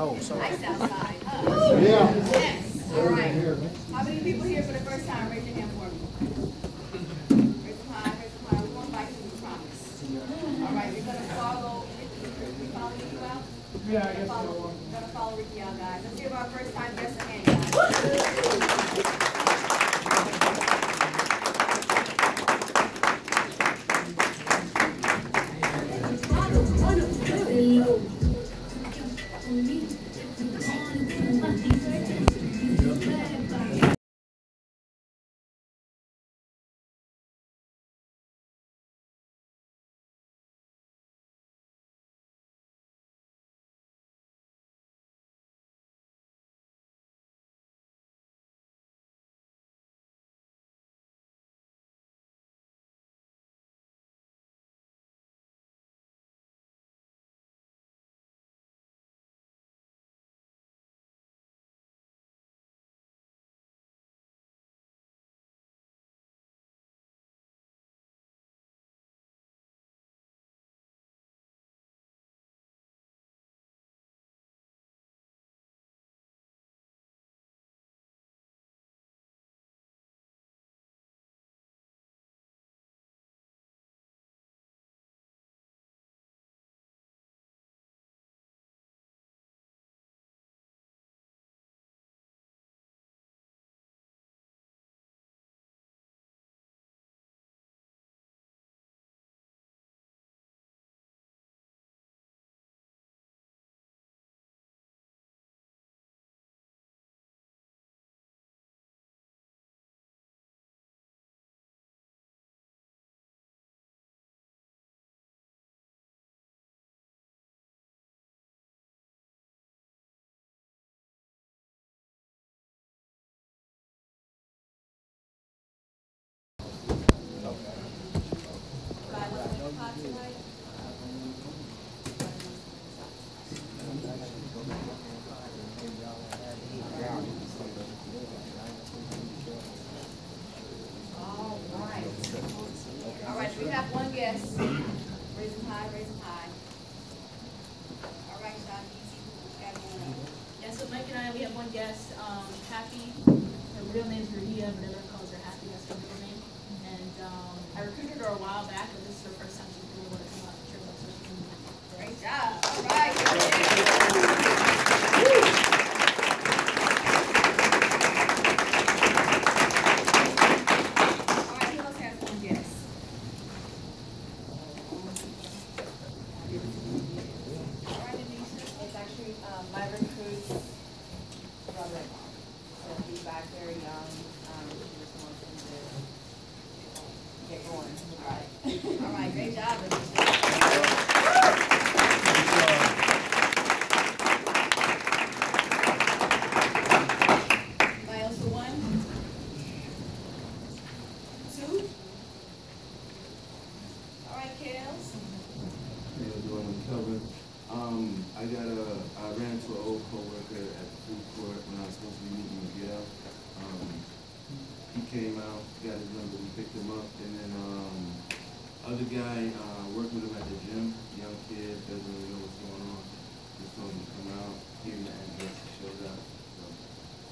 Oh, sorry. Nice outside. Yeah. Yes. All right. How many people here for the first time? Raise your hand for me. Raise them high. Raise them high. We won't bite you, we promise. All right. You're gonna follow. We follow Ricky out. Yeah, I guess so. We're gonna follow Ricky out, guys. Let's give our first time guests a hand, guys. All right, we have one guest. Raise them high, raise them high. All right, Sean, easy. Yeah, so Mike and I, we have one guest, Happy. Her real name's Rahia, but everyone calls her Happy. That's her real name. And I recruited her a while back, but this is her first time she's really able to come out to church, so she's going to be Great job. All right. My recruit, brother, so he's back very young. She just wants him to get going. All right, great job. Anybody else for one? Two? All right, Kales. I ran into an old co-worker at the food court when I was supposed to be meeting Miguel. He came out, got his number, we picked him up, and then other guy worked with him at the gym, young kid, doesn't really know what's going on. Just told him to come out, give him the address, he showed up. So,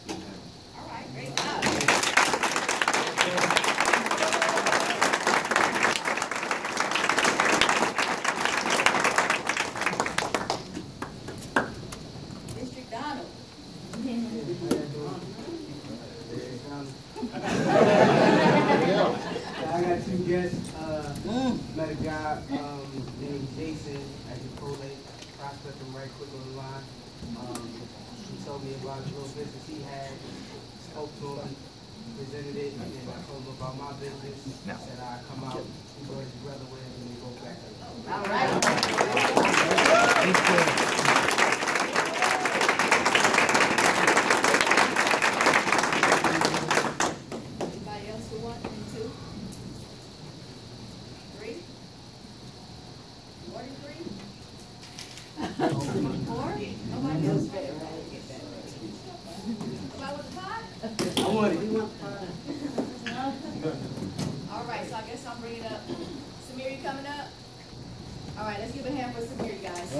see what happens. All right, great job. I got two guests. Met a guy named Jason at the Collate. Prospect him right quick on the line. He told me about a little business he had. Spoke to him, presented it, and I told him about my business. Said I'd come out, he brought his brother with him, and we go back. All right. All right, so I guess I'm bringing up Samiri coming up. All right, let's give a hand for Samiri, guys.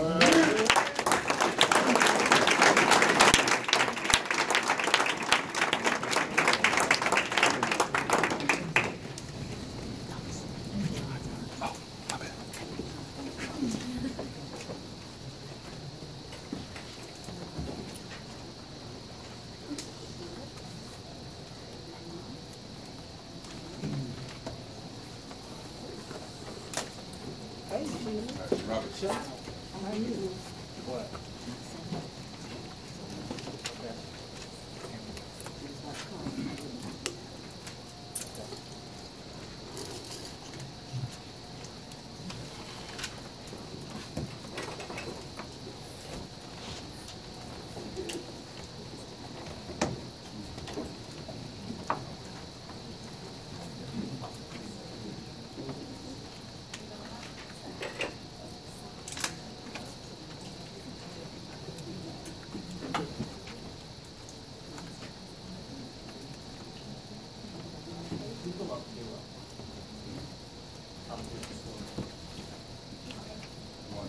Robert. What?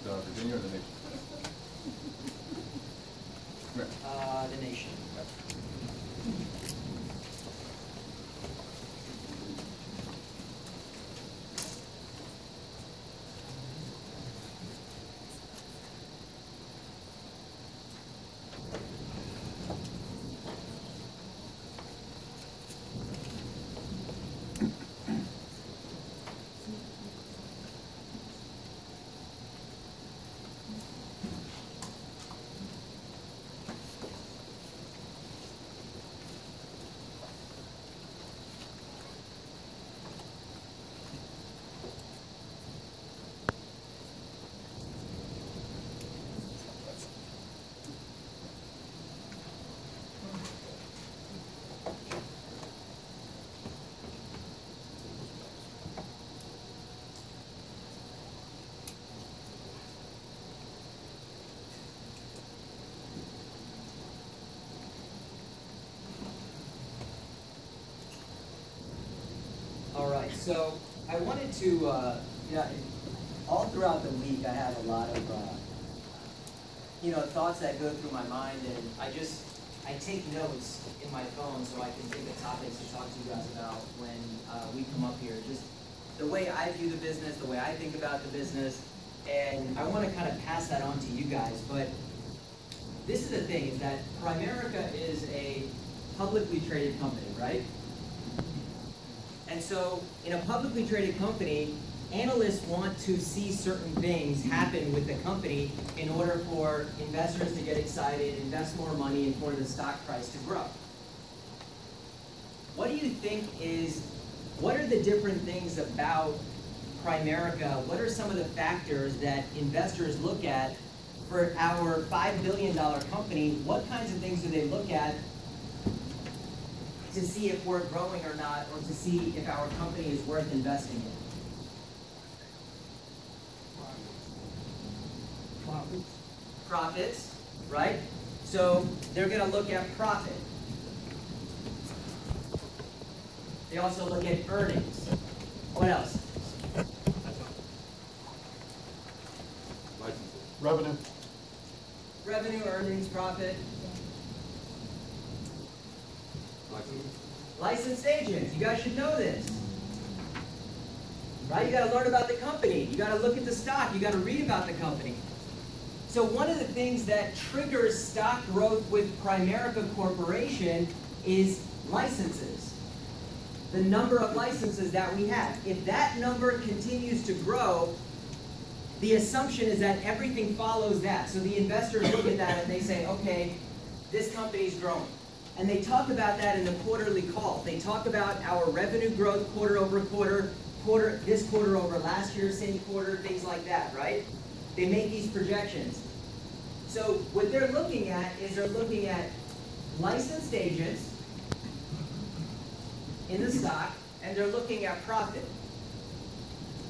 You want Virginia or the nation? The nation. All right, so I wanted to, all throughout the week I have a lot of, thoughts that go through my mind, and I take notes in my phone so I can think of topics to talk to you guys about when we come up here. Just the way I view the business, the way I think about the business, and I want to kind of pass that on to you guys. But this is the thing, is that Primerica is a publicly traded company, right? And so in a publicly traded company, analysts want to see certain things happen with the company in order for investors to get excited, invest more money, and for the stock price to grow. What do you think what are the different things about Primerica? What are some of the factors that investors look at for our $5 billion company? What kinds of things do they look at to see if we're growing or not, or to see if our company is worth investing in? Profits, right? So they're going to look at profit. They also look at earnings. What else? Revenue. Revenue, earnings, profit. Licensed agents. You guys should know this. Right? You got to learn about the company. You got to look at the stock. You got to read about the company. So one of the things that triggers stock growth with Primerica Corporation is licenses. The number of licenses that we have. If that number continues to grow, the assumption is that everything follows that. So the investors look at that and they say, okay, this company's growing. And they talk about that in the quarterly call. They talk about our revenue growth quarter over quarter, this quarter over last year, same quarter, things like that, right? They make these projections. So what they're looking at is they're looking at licensed agents in the stock, and they're looking at profit.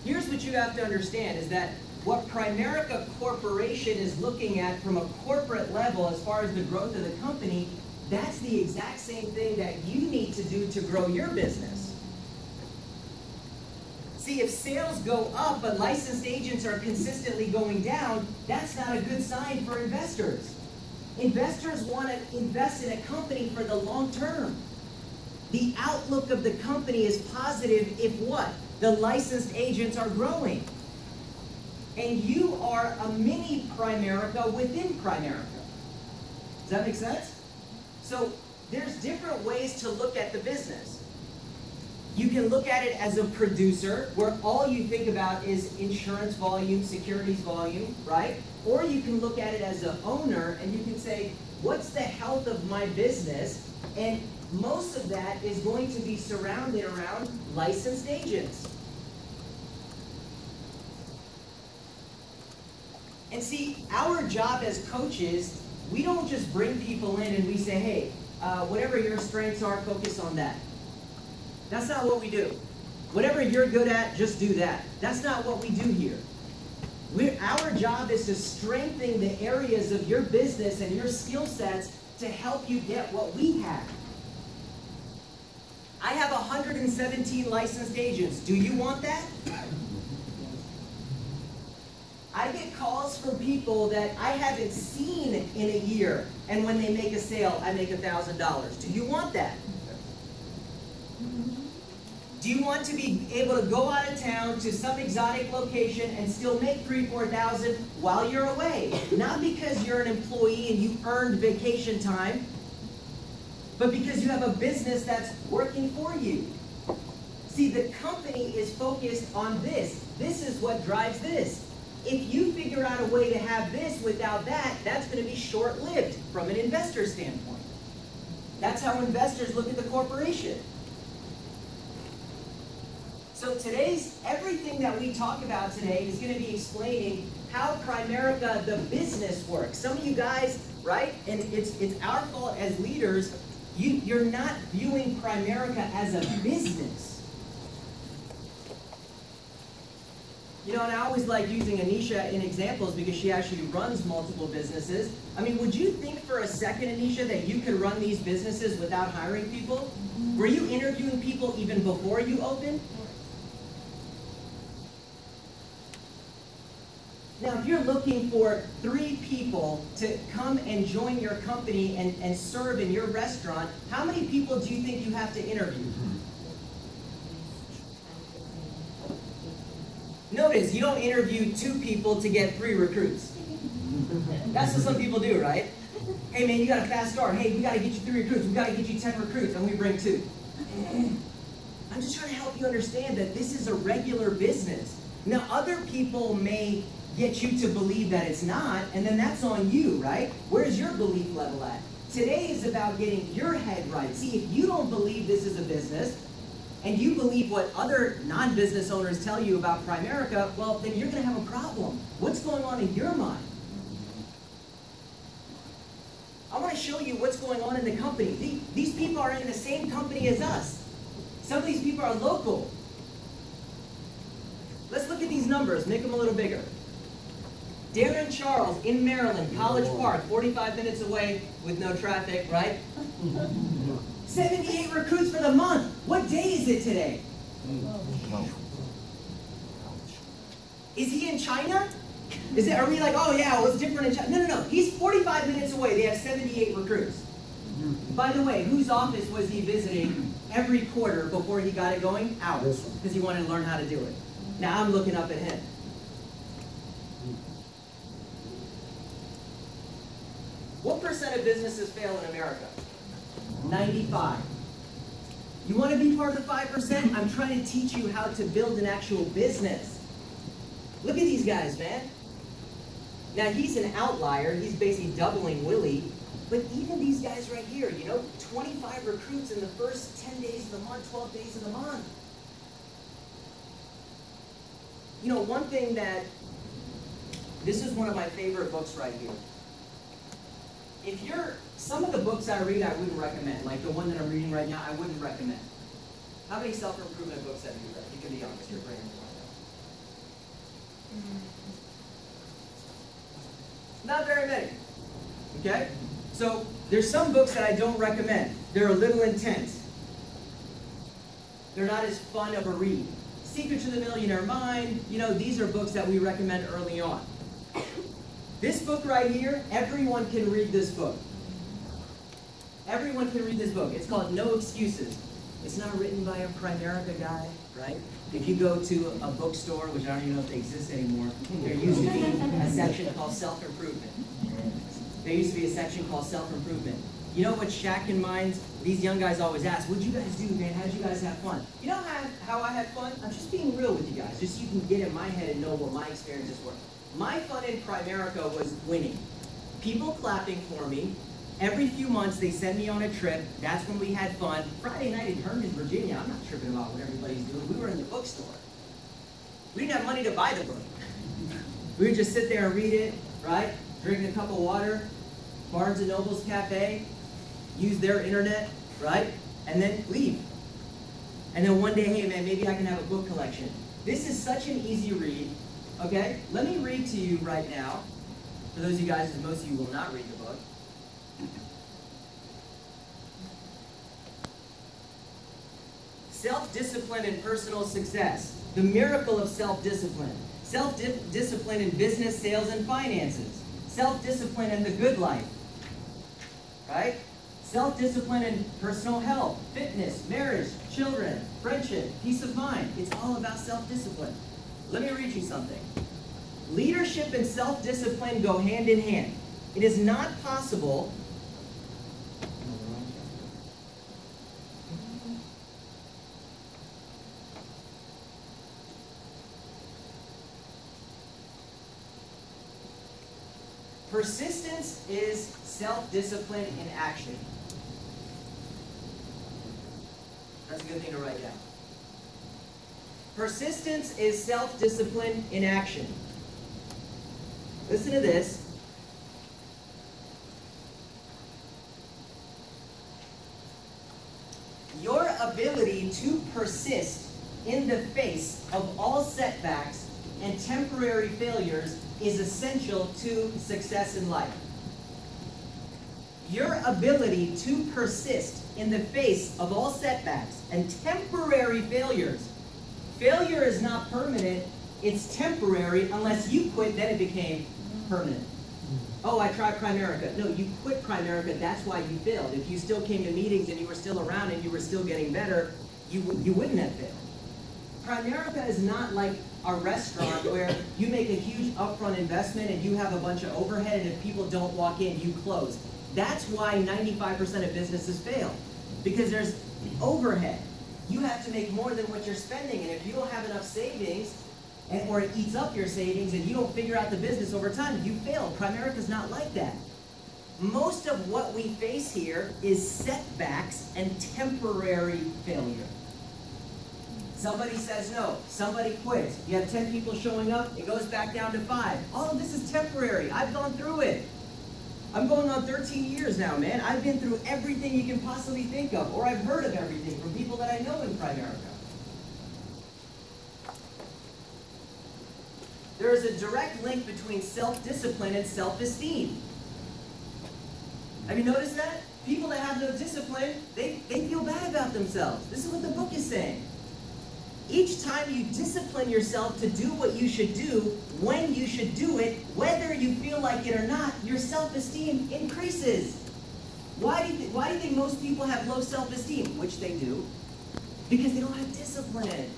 Here's what you have to understand is that what Primerica Corporation is looking at from a corporate level as far as the growth of the company, that's the exact same thing that you need to do to grow your business. See, if sales go up but licensed agents are consistently going down, that's not a good sign for investors. Investors want to invest in a company for the long term. The outlook of the company is positive if what? The licensed agents are growing. And you are a mini Primerica within Primerica. Does that make sense? So there's different ways to look at the business. You can look at it as a producer, where all you think about is insurance volume, securities volume, right? Or you can look at it as an owner, and you can say, what's the health of my business? And most of that is going to be surrounded around licensed agents. And see, our job as coaches, we don't just bring people in and we say, hey, whatever your strengths are, focus on that. That's not what we do. Whatever you're good at, just do that. That's not what we do here. Our job is to strengthen the areas of your business and your skill sets to help you get what we have. I have 117 licensed agents. Do you want that? I get calls from people that I haven't seen in a year, and when they make a sale, I make $1,000. Do you want that? Do you want to be able to go out of town to some exotic location and still make $3,000, $4,000 while you're away? Not because you're an employee and you earned vacation time, but because you have a business that's working for you. See, the company is focused on this. This is what drives this. If you figure out a way to have this without that, that's going to be short-lived from an investor standpoint. That's how investors look at the corporation. So everything that we talk about today is going to be explaining how Primerica, the business, works. Some of you guys, right, and it's our fault as leaders, you're not viewing Primerica as a business. You know, and I always like using Anisha in examples because she actually runs multiple businesses. I mean, would you think for a second, Anisha, that you could run these businesses without hiring people? Were you interviewing people even before you opened? Now, if you're looking for 3 people to come and join your company and serve in your restaurant, how many people do you think you have to interview? Notice, you don't interview 2 people to get 3 recruits. That's what some people do, right? Hey man, you got a fast start. Hey, we got to get you 3 recruits. We got to get you 10 recruits, and we bring 2. I'm just trying to help you understand that this is a regular business. Now, other people may get you to believe that it's not, and then that's on you, right? Where's your belief level at? Today is about getting your head right. See, if you don't believe this is a business, and you believe what other non-business owners tell you about Primerica, well, then you're going to have a problem. What's going on in your mind? I want to show you what's going on in the company. These people are in the same company as us. Some of these people are local. Let's look at these numbers, make them a little bigger. Darren Charles in Maryland, College Park, 45 minutes away with no traffic, right? 78 recruits for the month. What day is it today? Is he in China? Are we like, oh yeah, well, it's different in China? No. He's 45 minutes away. They have 78 recruits. By the way, whose office was he visiting every quarter before he got it going? Ours, because he wanted to learn how to do it. Now I'm looking up at him. What % of businesses fail in America? 95. You want to be part of the 5%? I'm trying to teach you how to build an actual business. Look at these guys, man. Now, he's an outlier. He's basically doubling Willie. But even these guys right here, you know, 25 recruits in the first 10 days of the month, 12 days of the month. You know, one thing this is one of my favorite books right here. Some of the books I read, I wouldn't recommend. Like the one that I'm reading right now, I wouldn't recommend. How many self-improvement books have you read? You can be honest, you're brain Not very many. Okay? So there's some books that I don't recommend. They're a little intense. They're not as fun of a read. Secret to the Millionaire Mind, you know, these are books that we recommend early on. This book right here, everyone can read this book. Everyone can read this book. It's called No Excuses. It's not written by a Primerica guy, right? If you go to a bookstore, which I don't even know if they exist anymore, there used to be a section called self-improvement. There used to be a section called self-improvement. You know what Shaq and Mine's these young guys always ask, what'd you guys do, man? How'd you guys have fun? You know how I had fun? I'm just being real with you guys, just so you can get in my head and know what my experiences were. My fun in Primerica was winning. People clapping for me. Every few months they send me on a trip. That's when we had fun. Friday night in Herndon, Virginia, I'm not tripping about what everybody's doing. We were in the bookstore. We didn't have money to buy the book. We would just sit there and read it, right? Drink a cup of water, Barnes & Noble's cafe, use their internet, right? And then leave. And then one day, hey man, maybe I can have a book collection. This is such an easy read, okay? Let me read to you right now. For those of you guys, because most of you will not read the book. Self-discipline and personal success. The miracle of self-discipline. Self-discipline in business, sales, and finances. Self-discipline in the good life. Right? Self-discipline in personal health, fitness, marriage, children, friendship, peace of mind. It's all about self-discipline. Let me read you something. Leadership and self-discipline go hand in hand. It is not possible persistence is self-discipline in action. That's a good thing to write down. Persistence is self-discipline in action. Listen to this. Your ability to persist in the face of all setbacks and temporary failures is essential to success in life. Your ability to persist in the face of all setbacks and temporary failures. Failure is not permanent, it's temporary. Unless you quit, then it became permanent. Oh, I tried Primerica. No, you quit Primerica, that's why you failed. If you still came to meetings and you were still around and you were still getting better, you wouldn't have failed. Primerica is not like a restaurant where you make a huge upfront investment and you have a bunch of overhead, and if people don't walk in, you close. That's why 95% of businesses fail, because there's overhead. You have to make more than what you're spending, and if you don't have enough savings, or it eats up your savings, and you don't figure out the business over time, you fail. Primerica's not like that. Most of what we face here is setbacks and temporary failure. Somebody says no, somebody quits. You have 10 people showing up, it goes back down to 5. All of this is temporary. I've gone through it. I'm going on 13 years now, man. I've been through everything you can possibly think of, or I've heard of everything from people that I know in Primerica. There is a direct link between self-discipline and self-esteem. Have you noticed that? People that have no discipline, they feel bad about themselves. This is what the book is saying. Each time you discipline yourself to do what you should do, when you should do it, whether you feel like it or not, your self-esteem increases. Why do you think most people have low self-esteem? Which they do. Because they don't have discipline.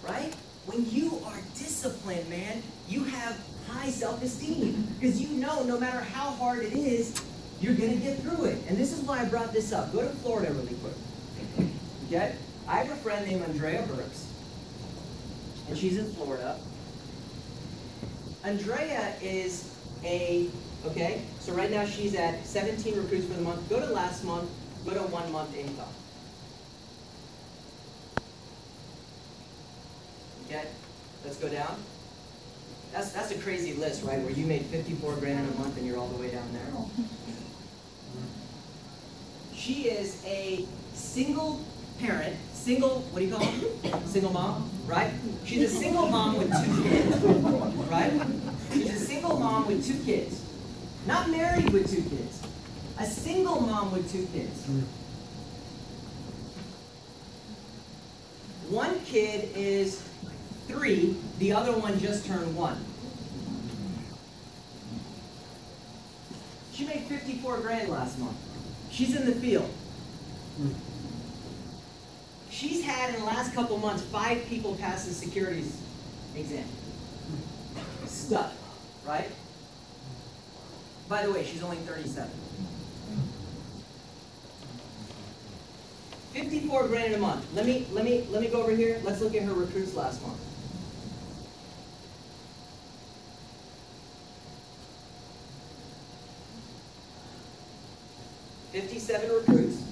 Right? When you are disciplined, man, you have high self-esteem. Because you know no matter how hard it is, you're going to get through it. And this is why I brought this up. Go to Florida really quick. Okay? I have a friend named Andrea Burks, and she's in Florida. Andrea is okay, so right now she's at 17 recruits for the month. Go to last month, go to 1 month income. Okay, let's go down. That's a crazy list, right, where you made 54 grand in a month and you're all the way down there. She is a single parent, what do you call it? Single mom, right? She's a single mom with 2 kids, right? She's a single mom with 2 kids. Not married with 2 kids. A single mom with 2 kids. One kid is 3, the other one just turned 1. She made 54 grand last month. She's in the field. She's had in the last couple months 5 people pass the securities exam. Stuck, right? By the way, she's only 37. 54 grand a month. Let me go over here. Let's look at her recruits last month. $57 recruits,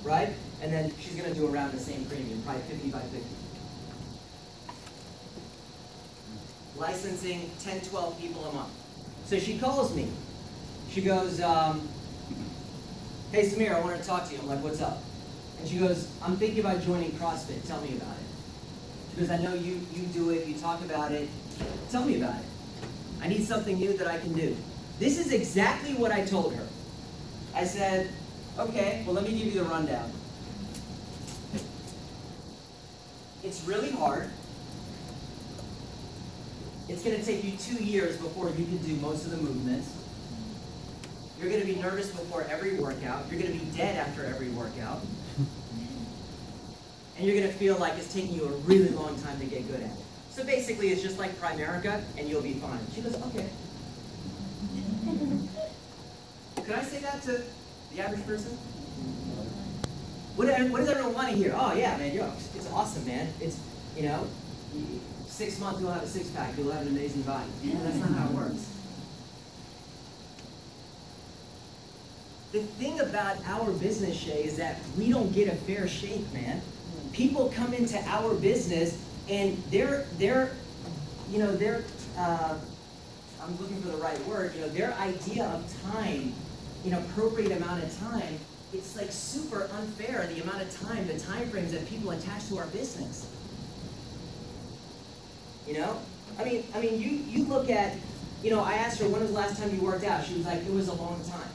right? And then she's going to do around the same premium, probably 50 by 50. Licensing 10, 12 people a month. So she calls me. She goes, hey Samir, I want to talk to you. I'm like, what's up? And she goes, I'm thinking about joining CrossFit. Tell me about it. She goes, I know you do it, you talk about it. Tell me about it. I need something new that I can do. This is exactly what I told her. I said, okay, well let me give you the rundown. It's really hard. It's going to take you 2 years before you can do most of the movements. You're going to be nervous before every workout. You're going to be dead after every workout. And you're going to feel like it's taking you a really long time to get good at it. So basically, it's just like Primerica, and you'll be fine. She goes, okay. Could I say that to the average person? What does everyone want to hear? Oh yeah, man, it's awesome, man. It's, 6 months you'll have a six-pack, you'll have an amazing body. That's not how it works. The thing about our business, Shay, is that we don't get a fair shake, man. People come into our business and they're I'm looking for the right word, their idea of time, appropriate amount of time, it's like super unfair, the amount of time, the time frames that people attach to our business. I mean, you look at, I asked her, when was the last time you worked out? She was like, it was a long time.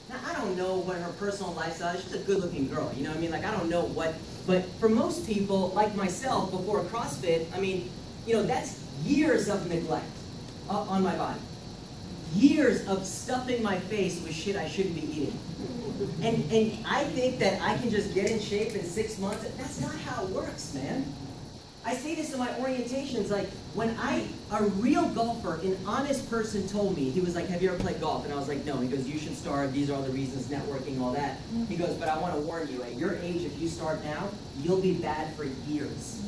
Now, I don't know what her personal lifestyle is. She's a good-looking girl, you know what I mean? Like, I don't know what, but for most people, like myself, before CrossFit, I mean, that's years of neglect on my body. Years of stuffing my face with shit I shouldn't be eating. And I think that I can just get in shape in 6 months. That's not how it works, man. I say this in my orientations, like, when a real golfer, an honest person told me, he was like, have you ever played golf? And I was like, no. He goes, you should start, these are all the reasons, networking, all that. He goes, but I want to warn you, at your age, if you start now, you'll be bad for years.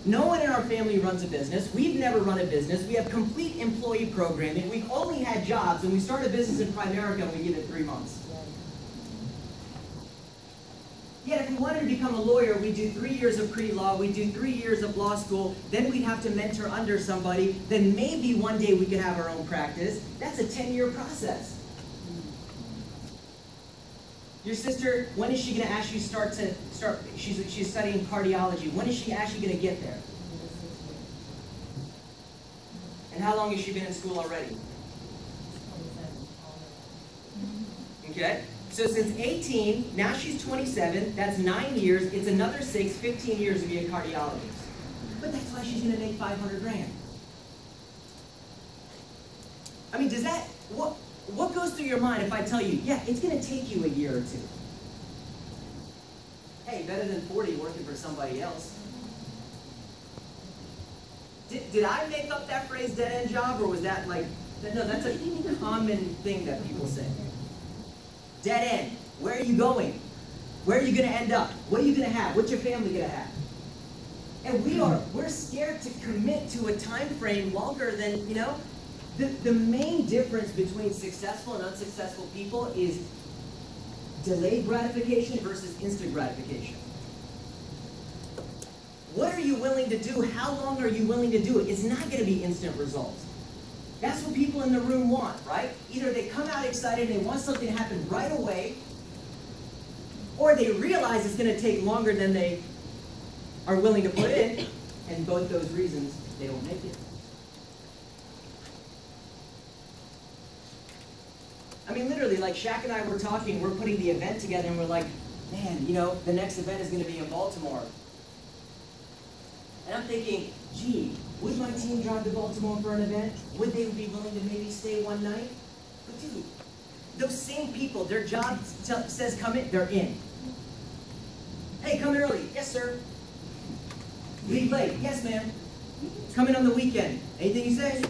No one in our family runs a business. We've never run a business. We have complete employee programming. We've only had jobs, and we start a business in Primerica, and we give it 3 months. Yet if we wanted to become a lawyer, we'd do 3 years of pre-law, we'd do 3 years of law school, then we'd have to mentor under somebody, then maybe one day we could have our own practice. That's a 10-year process. Your sister, when is she going to actually start, she's studying cardiology, when is she actually going to get there? And how long has she been in school already? Okay? So since 18, now she's 27, that's 9 years, it's another 6, 15 years to be a cardiologist. But that's why she's going to make 500 grand. I mean, does that, what goes through your mind if I tell you, yeah, it's going to take you a year or 2? Hey, better than 40 working for somebody else. Did I make up that phrase, dead-end job, or was that like, no, that's a common thing that people say. Dead end. Where are you going? Where are you going to end up? What are you going to have? What's your family going to have? And we're scared to commit to a time frame longer than, the main difference between successful and unsuccessful people is delayed gratification versus instant gratification. What are you willing to do? How long are you willing to do it? It's not going to be instant results. That's what people in the room want, right? Either they come out excited and they want something to happen right away, or they realize it's going to take longer than they are willing to put in, and both those reasons, they don't make it. I mean, literally, like Shaq and I were talking, we're putting the event together, and we're like, man, the next event is going to be in Baltimore. And I'm thinking, gee, would my team drive to Baltimore for an event? Would they be willing to maybe stay one night? But dude, those same people, their job says come in, they're in. Hey, come in early. Yes, sir. Leave late. Yes, ma'am. Come in on the weekend. Anything you say?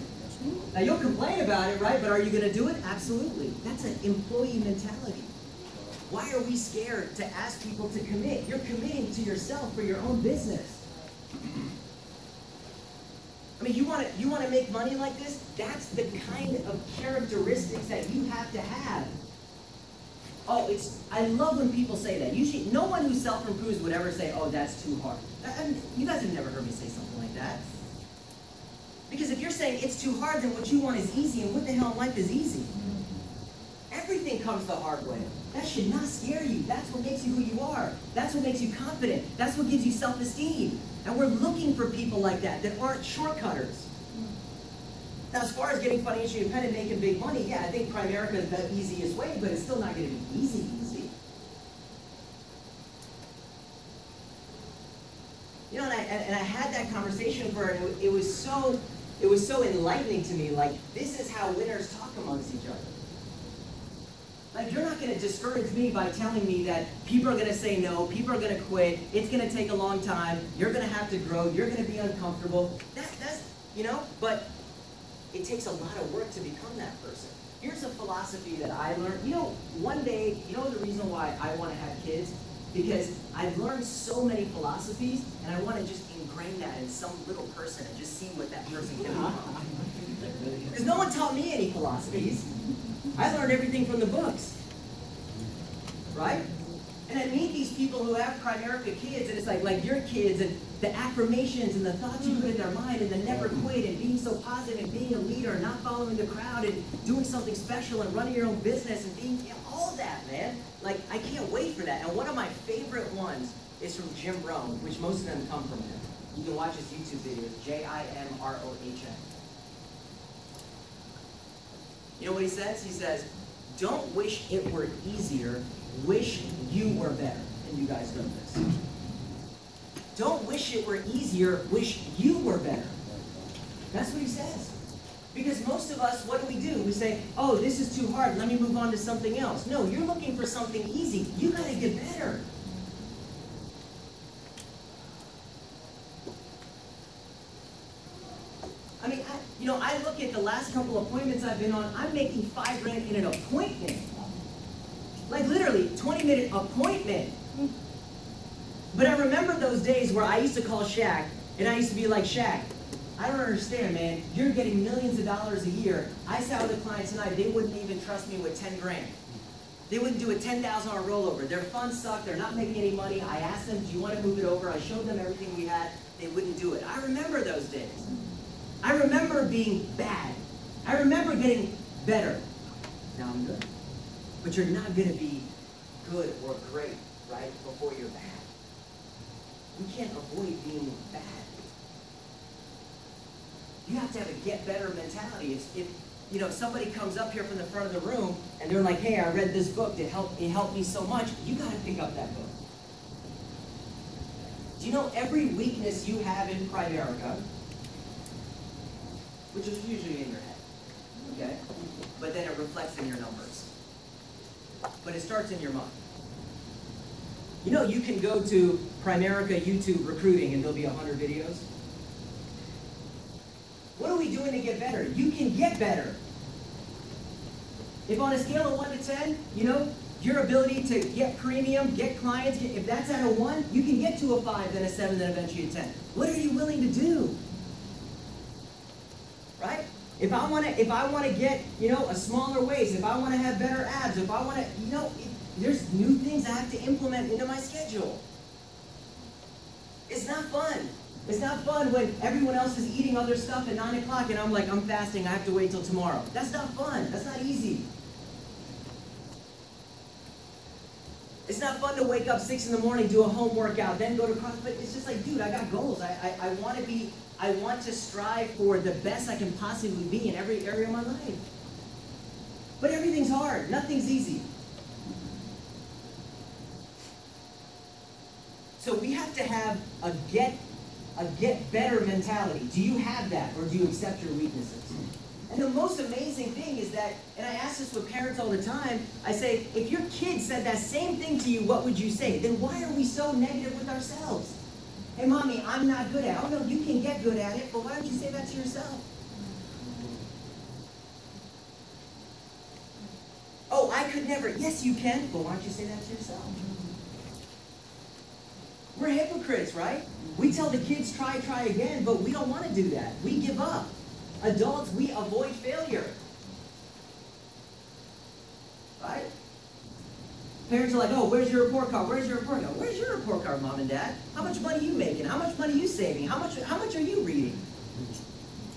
Now you'll complain about it, right? But are you going to do it? Absolutely. That's an employee mentality. Why are we scared to ask people to commit? You're committing to yourself for your own business. I mean, you want to make money like this? That's the kind of characteristics that you have to have. Oh, I love when people say that. Usually, no one who self-improves would ever say, oh, that's too hard. You guys have never heard me say something like that. Because if you're saying it's too hard, then what you want is easy, and what the hell in life is easy? Everything comes the hard way. That should not scare you. That's what makes you who you are. That's what makes you confident. That's what gives you self-esteem. And we're looking for people like that aren't shortcutters. Now, as far as getting financially independent, making big money, yeah, I think Primerica is the easiest way, but it's still not going to be easy. You know, and I had that conversation with her, and it was so enlightening to me. Like, this is how winners talk amongst each other. Like, you're not going to discourage me by telling me that people are going to say no, people are going to quit, it's going to take a long time, you're going to have to grow, you're going to be uncomfortable. That's, you know, but it takes a lot of work to become that person. Here's a philosophy that I learned. You know, one day, you know the reason why I want to have kids? Because I've learned so many philosophies, and I want to just ingrain that in some little person and just see what that person can become. Because no one taught me any philosophies. I learned everything from the books, right? And I meet these people who have Primerica kids, and it's like your kids, and the affirmations and the thoughts you put in their mind, and the never quit, and being so positive, and being a leader, and not following the crowd, and doing something special, and running your own business, and being, you know, all of that, man. Like, I can't wait for that. And one of my favorite ones is from Jim Rohn, which most of them come from him. You can watch his YouTube videos, Jimrohn. You know what he says? He says, don't wish it were easier, wish you were better. And you guys know this. Don't wish it were easier, wish you were better. That's what he says. Because most of us, what do? We say, oh, this is too hard, let me move on to something else. No, you're looking for something easy. You gotta get better. I mean, I look at the last couple appointments I've been on, I'm making $5 grand in an appointment. Like literally, 20-minute appointment. But I remember those days where I used to call Shaq, and I used to be like, Shaq, I don't understand, man. You're getting millions of dollars a year. I sat with a client tonight, they wouldn't even trust me with 10 grand. They wouldn't do a $10,000 rollover. Their funds suck, they're not making any money. I asked them, do you want to move it over? I showed them everything we had. They wouldn't do it. I remember those days. I remember being bad. I remember getting better. Now I'm good. But you're not going to be good or great, right, before you're bad. You can't avoid being bad. You have to have a get better mentality. If you know, somebody comes up here from the front of the room and they're like, hey, I read this book, it helped me so much, you got to pick up that book. Do you know every weakness you have in Primerica, which is usually in your head, okay? But then it reflects in your numbers. But it starts in your mind. You know, you can go to Primerica YouTube recruiting and there'll be 100 videos. What are we doing to get better? You can get better. If on a scale of 1 to 10, you know, your ability to get premium, get clients, if that's at a 1, you can get to a 5, then a 7, then eventually a 10. What are you willing to do? Right? If I want to get, you know, a smaller waist, if I want to have better abs, if I want to, you know, there's new things I have to implement into my schedule. It's not fun. It's not fun when everyone else is eating other stuff at 9 o'clock and I'm like, I'm fasting, I have to wait till tomorrow. That's not fun. That's not easy. It's not fun to wake up 6 in the morning, do a home workout, then go to CrossFit. It's just like, dude, I got goals. I want to strive for the best I can possibly be in every area of my life. But everything's hard. Nothing's easy. So we have to have a get better mentality. Do you have that, or do you accept your weaknesses? And the most amazing thing is that, and I ask this with parents all the time, I say, if your kid said that same thing to you, what would you say? Then why are we so negative with ourselves? Hey, mommy, I'm not good at it. Oh, no, you can get good at it, but why don't you say that to yourself? could never. Yes, you can. But why don't you say that to yourself? We're hypocrites, right? We tell the kids, try again, but we don't want to do that. We give up. Adults, we avoid failure. Right? Parents are like, oh, where's your report card? Where's your report card? Where's your report card, Mom and Dad? How much money are you making? How much money are you saving? How much are you reading?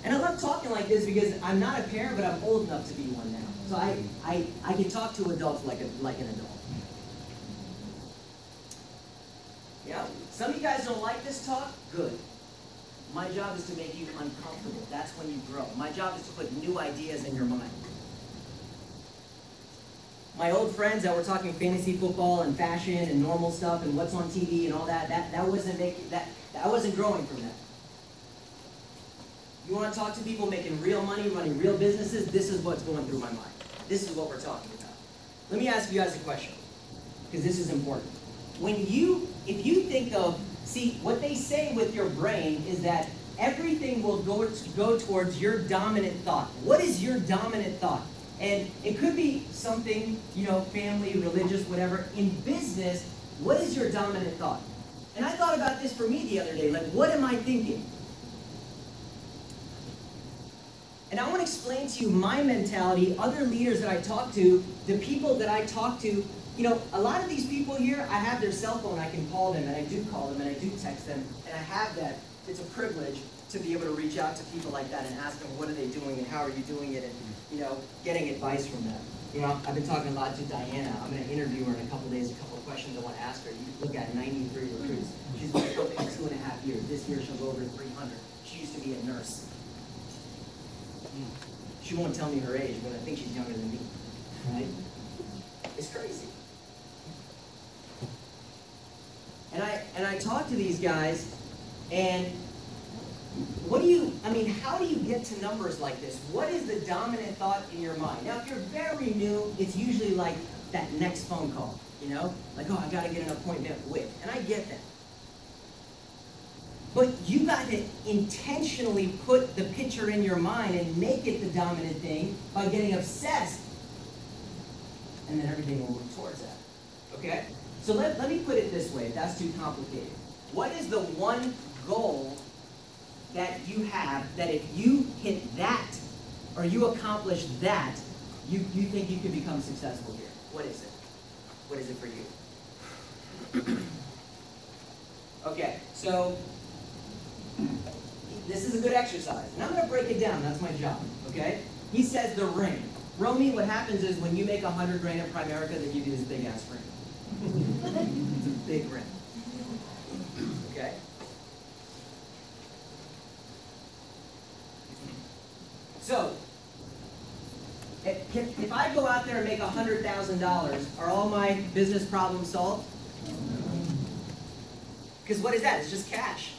And I love talking like this because I'm not a parent, but I'm old enough to be one now. So I can talk to adults like an adult. Yeah? Some of you guys don't like this talk? Good. My job is to make you uncomfortable. That's when you grow. My job is to put new ideas in your mind. My old friends that were talking fantasy football and fashion and normal stuff and what's on TV and all that, I wasn't growing from that. You want to talk to people making real money, running real businesses? This is what's going through my mind. This is what we're talking about. Let me ask you guys a question, because this is important. If you think of, see, what they say with your brain is that everything will go towards your dominant thought. What is your dominant thought? And it could be something, family, religious, whatever. In business, what is your dominant thought? And I thought about this for me the other day. Like, what am I thinking? And I want to explain to you my mentality, other leaders that I talk to, the people that I talk to. A lot of these people here, I have their cell phone, I can call them, and I do call them, and I do text them, and I have that. It's a privilege to be able to reach out to people like that and ask them, what are they doing, and how are you doing it, and, getting advice from them. I've been talking a lot to Diana. I'm going to interview her in a couple days, a couple of questions I want to ask her. You look at 93 recruits. She's been with the company 2.5 years. This year she'll go over 300. She used to be a nurse. She won't tell me her age, but I think she's younger than me. Right? It's crazy. And I talk to these guys, and how do you get to numbers like this? What is the dominant thought in your mind? Now, if you're very new, it's usually like that next phone call, like, oh, I got to get an appointment with, and I get that. But you got to intentionally put the picture in your mind and make it the dominant thing by getting obsessed, and then everything will move towards that, okay? So let me put it this way, if that's too complicated. What is the one goal that you have that if you hit that, or you accomplish that, you think you can become successful here? What is it? What is it for you? Okay, so this is a good exercise, and I'm going to break it down. That's my job, okay? He says the ring. Romy, what happens is when you make 100 grand in Primerica, they give you this big-ass ring. It's a big ring. Okay? So, if I go out there and make $100,000, are all my business problems solved? Because what is that? It's just cash.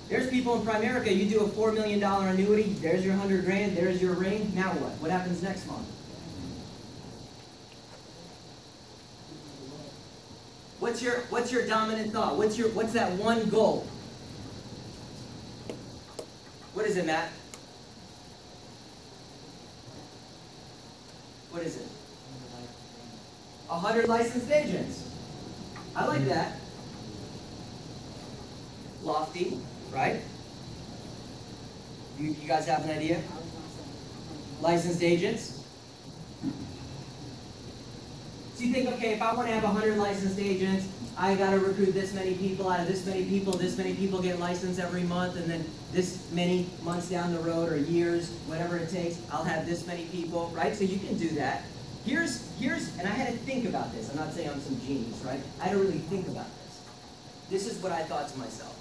There's people in Primerica, you do a $4 million annuity, there's your 100 grand, there's your ring, now what? What happens next month? What's your dominant thought? What's that one goal? What is it, Matt? What is it? 100 licensed agents. I like that. Lofty, right? You guys have an idea? Licensed agents? So you think, okay, if I want to have 100 licensed agents, I got to recruit this many people out of this many people get licensed every month, and then this many months down the road or years, whatever it takes, I'll have this many people, right? So you can do that. Here's, and I had to think about this. I'm not saying I'm some genius, right? I had to really think about this. This is what I thought to myself.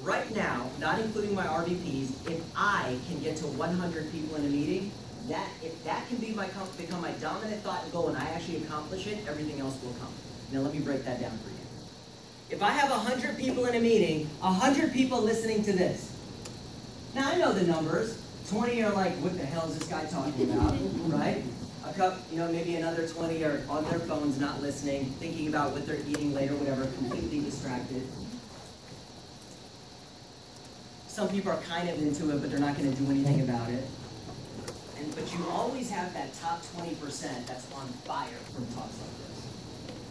Right now, not including my RVPs, if I can get to 100 people in a meeting, if that can become my dominant thought and goal, and I actually accomplish it, everything else will come. Now let me break that down for you. If I have 100 people in a meeting, 100 people listening to this. Now I know the numbers. 20 are like, what the hell is this guy talking about, right? A couple, maybe another 20 are on their phones, not listening, thinking about what they're eating later, whatever, completely distracted. Some people are kind of into it, but they're not going to do anything about it. But you always have that top 20% that's on fire from talks like this.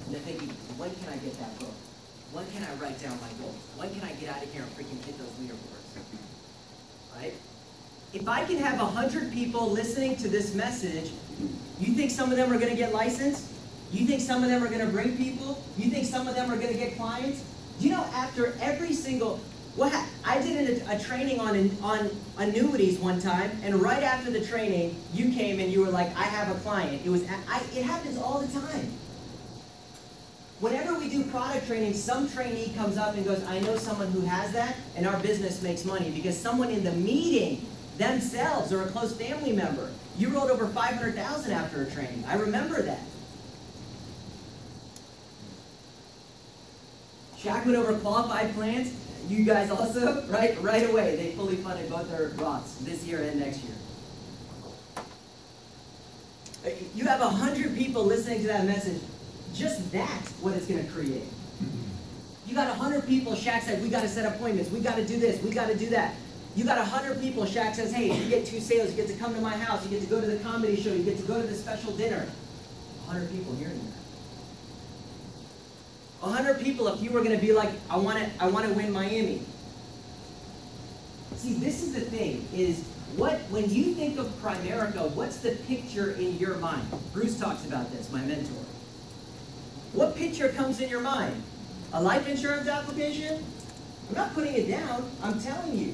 And they're thinking, when can I get that book? When can I write down my goals? When can I get out of here and freaking hit those leaderboards? Right? If I can have 100 people listening to this message, you think some of them are going to get licensed? You think some of them are going to bring people? You think some of them are going to get clients? You know, after every single... I did a training on annuities one time, and right after the training, you came and you were like, I have a client. It happens all the time. Whenever we do product training, some trainee comes up and goes, I know someone who has that, and our business makes money because someone in the meeting themselves or a close family member, you rolled over $500,000 after a training. I remember that. Shaq went over qualified plans. You guys also, right away, they fully funded both their Roths this year and next year. You have 100 people listening to that message. Just that's what it's going to create. You got 100 people, Shaq said, we got to set appointments. We got to do this. We got to do that. You got 100 people, Shaq says, hey, you get 2 sales. You get to come to my house. You get to go to the comedy show. You get to go to the special dinner. 100 people hearing that. 100 people if you were going to be like, I want to win Miami. See, this is the thing, is when you think of Primerica, what's the picture in your mind? Bruce talks about this, my mentor. What picture comes in your mind? A life insurance application? I'm not putting it down, I'm telling you.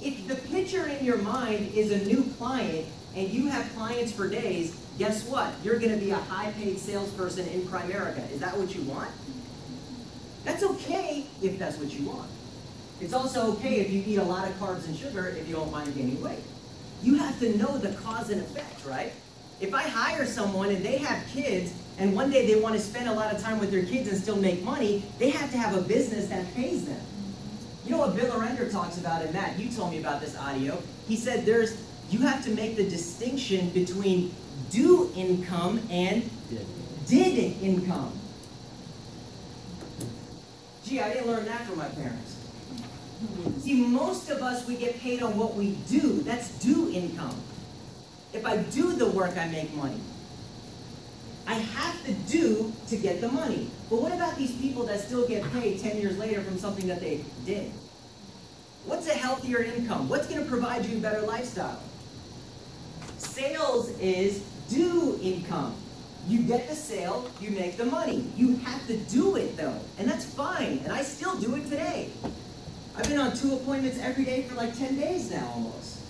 If the picture in your mind is a new client and you have clients for days, guess what? You're going to be a high-paid salesperson in Primerica. Is that what you want? That's okay if that's what you want. It's also okay if you eat a lot of carbs and sugar if you don't mind gaining weight. You have to know the cause and effect, right? If I hire someone and they have kids and one day they want to spend a lot of time with their kids and still make money, they have to have a business that pays them. You know what Bill Arender talks about, and Matt, you told me about this audio. He said you have to make the distinction between due income and did income. Gee, I didn't learn that from my parents. See, most of us, we get paid on what we do. That's due income. If I do the work, I make money. I have to do to get the money. But what about these people that still get paid 10 years later from something that they did? What's a healthier income? What's going to provide you a better lifestyle? Sales is due income. You get the sale, you make the money. You have to do it though, and that's fine, and I still do it today. I've been on 2 appointments every day for like 10 days now almost,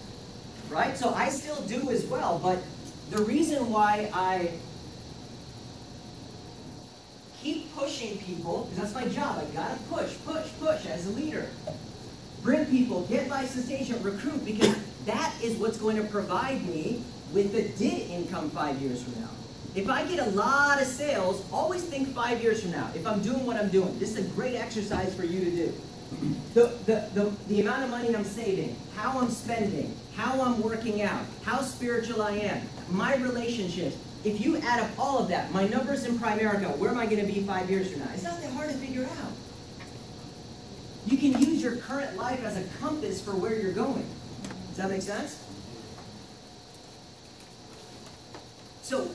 right? So I still do as well, but the reason why I keep pushing people, because that's my job, I gotta push as a leader. Bring people, get licensed agent, recruit, because that is what's going to provide me with the did income 5 years from now. If I get a lot of sales, always think 5 years from now, if I'm doing what I'm doing. This is a great exercise for you to do. The amount of money I'm saving, how I'm spending, how I'm working out, how spiritual I am, my relationships. If you add up all of that, my numbers in Primerica, where am I going to be 5 years from now? It's not that hard to figure out. You can use your current life as a compass for where you're going. Does that make sense? So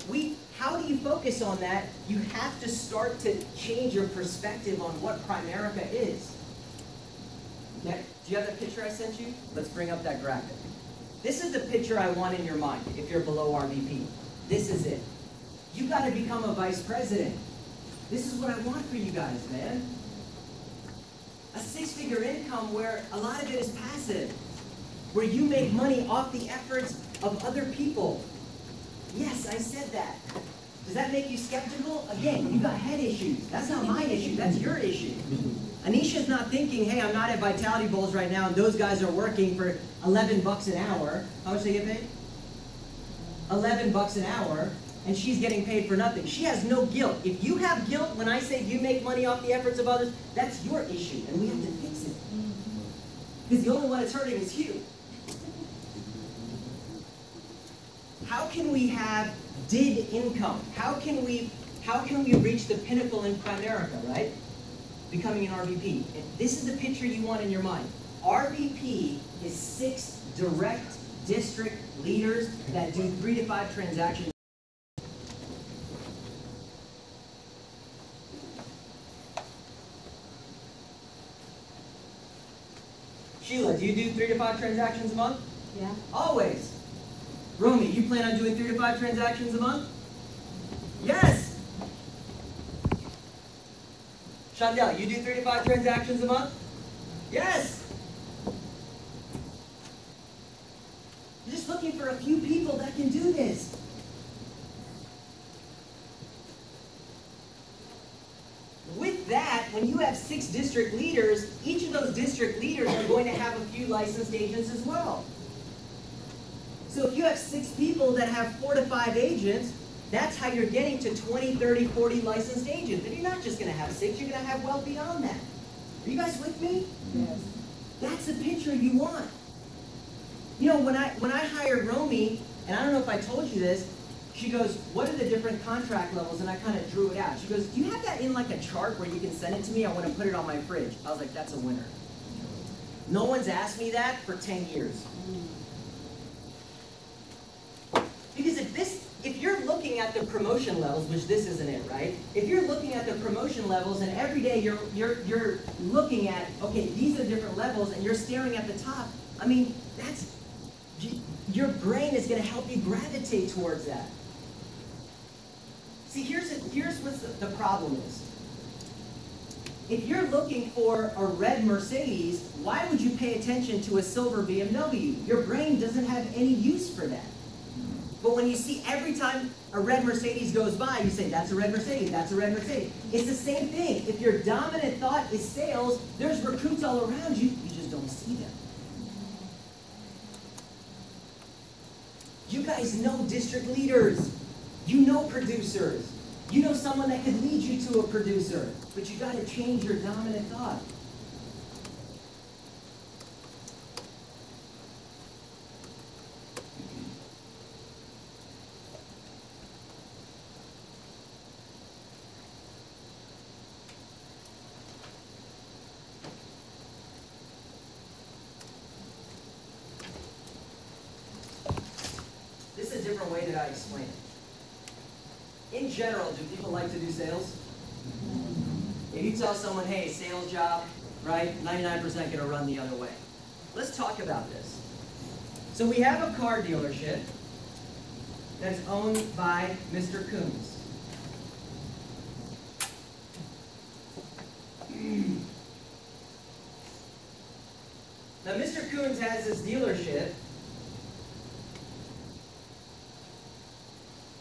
how do you focus on that? You have to start to change your perspective on what Primerica is. Okay? Do you have that picture I sent you? Let's bring up that graphic. This is the picture I want in your mind if you're below RVP. This is it. You got to become a vice president. This is what I want for you guys, man. A 6-figure income where a lot of it is passive, where you make money off the efforts of other people. Yes, I said that. Does that make you skeptical? Again, you got head issues. That's not my issue, that's your issue. Anisha's not thinking, hey, I'm not at Vitality Bowls right now and those guys are working for 11 bucks an hour. How much do they get paid? 11 bucks an hour, and she's getting paid for nothing. She has no guilt. If you have guilt when I say you make money off the efforts of others, that's your issue, and we have to fix it. Because the only one that's hurting is you. How can we have did income? How can we reach the pinnacle in Primerica, right? Becoming an RVP. And this is the picture you want in your mind. RVP is 6 direct district leaders that do 3 to 5 transactions. Sheila, do you do 3 to 5 transactions a month? Yeah. Always. Romy, you plan on doing 3 to 5 transactions a month? Yes. Chandel, you do 3 to 5 transactions a month? Yes. You're just looking for a few people that can do this. With that, when you have 6 district leaders, each of those district leaders are going to have a few licensed agents as well. So if you have 6 people that have 4 to 5 agents, that's how you're getting to 20, 30, 40 licensed agents. And you're not just going to have 6, you're going to have well beyond that. Are you guys with me? Yes. That's the picture you want. You know, when I hired Romy, and I don't know if I told you this, she goes, what are the different contract levels? And I kind of drew it out. She goes, do you have that in like a chart where you can send it to me? I want to put it on my fridge. I was like, that's a winner. No one's asked me that for 10 years. Because if you're looking at the promotion levels, which this isn't it, right? If you're looking at the promotion levels and every day you're looking at, okay, these are different levels and you're staring at the top, I mean, your brain is going to help you gravitate towards that. See, here's what the problem is. If you're looking for a red Mercedes, why would you pay attention to a silver BMW? Your brain doesn't have any use for that. But when you see every time a red Mercedes goes by, you say, that's a red Mercedes, that's a red Mercedes. It's the same thing. If your dominant thought is sales, there's recruits all around you, you just don't see them. You guys know district leaders. You know producers. You know someone that could lead you to a producer. But you got to change your dominant thought. This is a different way that I explain it. In general, do people like to do sales? If you tell someone, hey, sales job, right, 99% going to run the other way. Let's talk about this. So we have a car dealership that's owned by Mr. Coons. Now, Mr. Coons has this dealership,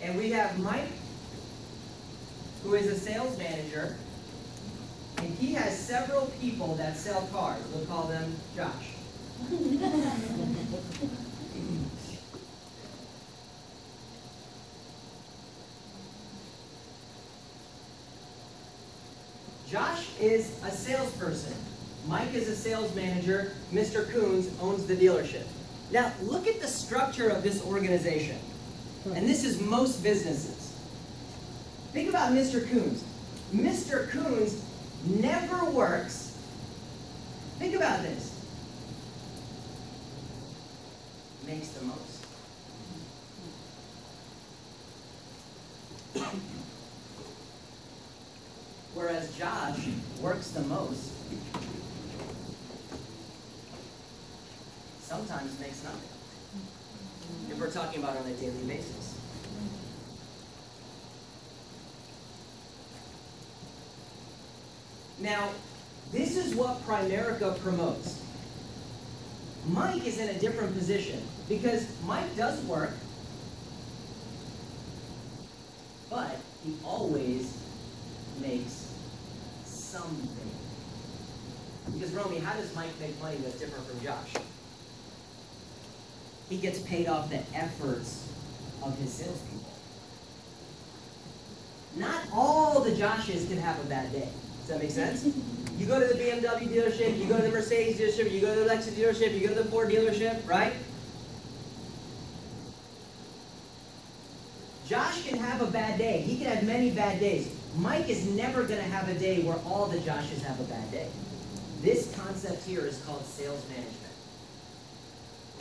and we have Mike, who is a sales manager, and he has several people that sell cars. We'll call them Josh. Josh is a salesperson. Mike is a sales manager. Mr. Coons owns the dealership. Now, look at the structure of this organization. And this is most businesses. Think about Mr. Coons. Mr. Coons never works. Think about this. Makes the most. Whereas Josh works the most. Sometimes makes nothing. If we're talking about on a daily basis. Now, this is what Primerica promotes. Mike is in a different position because Mike does work, but he always makes something. Because Romy, how does Mike make money that's different from Josh? He gets paid off the efforts of his salespeople. Not all the Joshes can have a bad day. Does that make sense? You go to the BMW dealership, you go to the Mercedes dealership, you go to the Lexus dealership, you go to the Ford dealership, right? Josh can have a bad day. He can have many bad days. Mike is never going to have a day where all the Joshes have a bad day. This concept here is called sales management.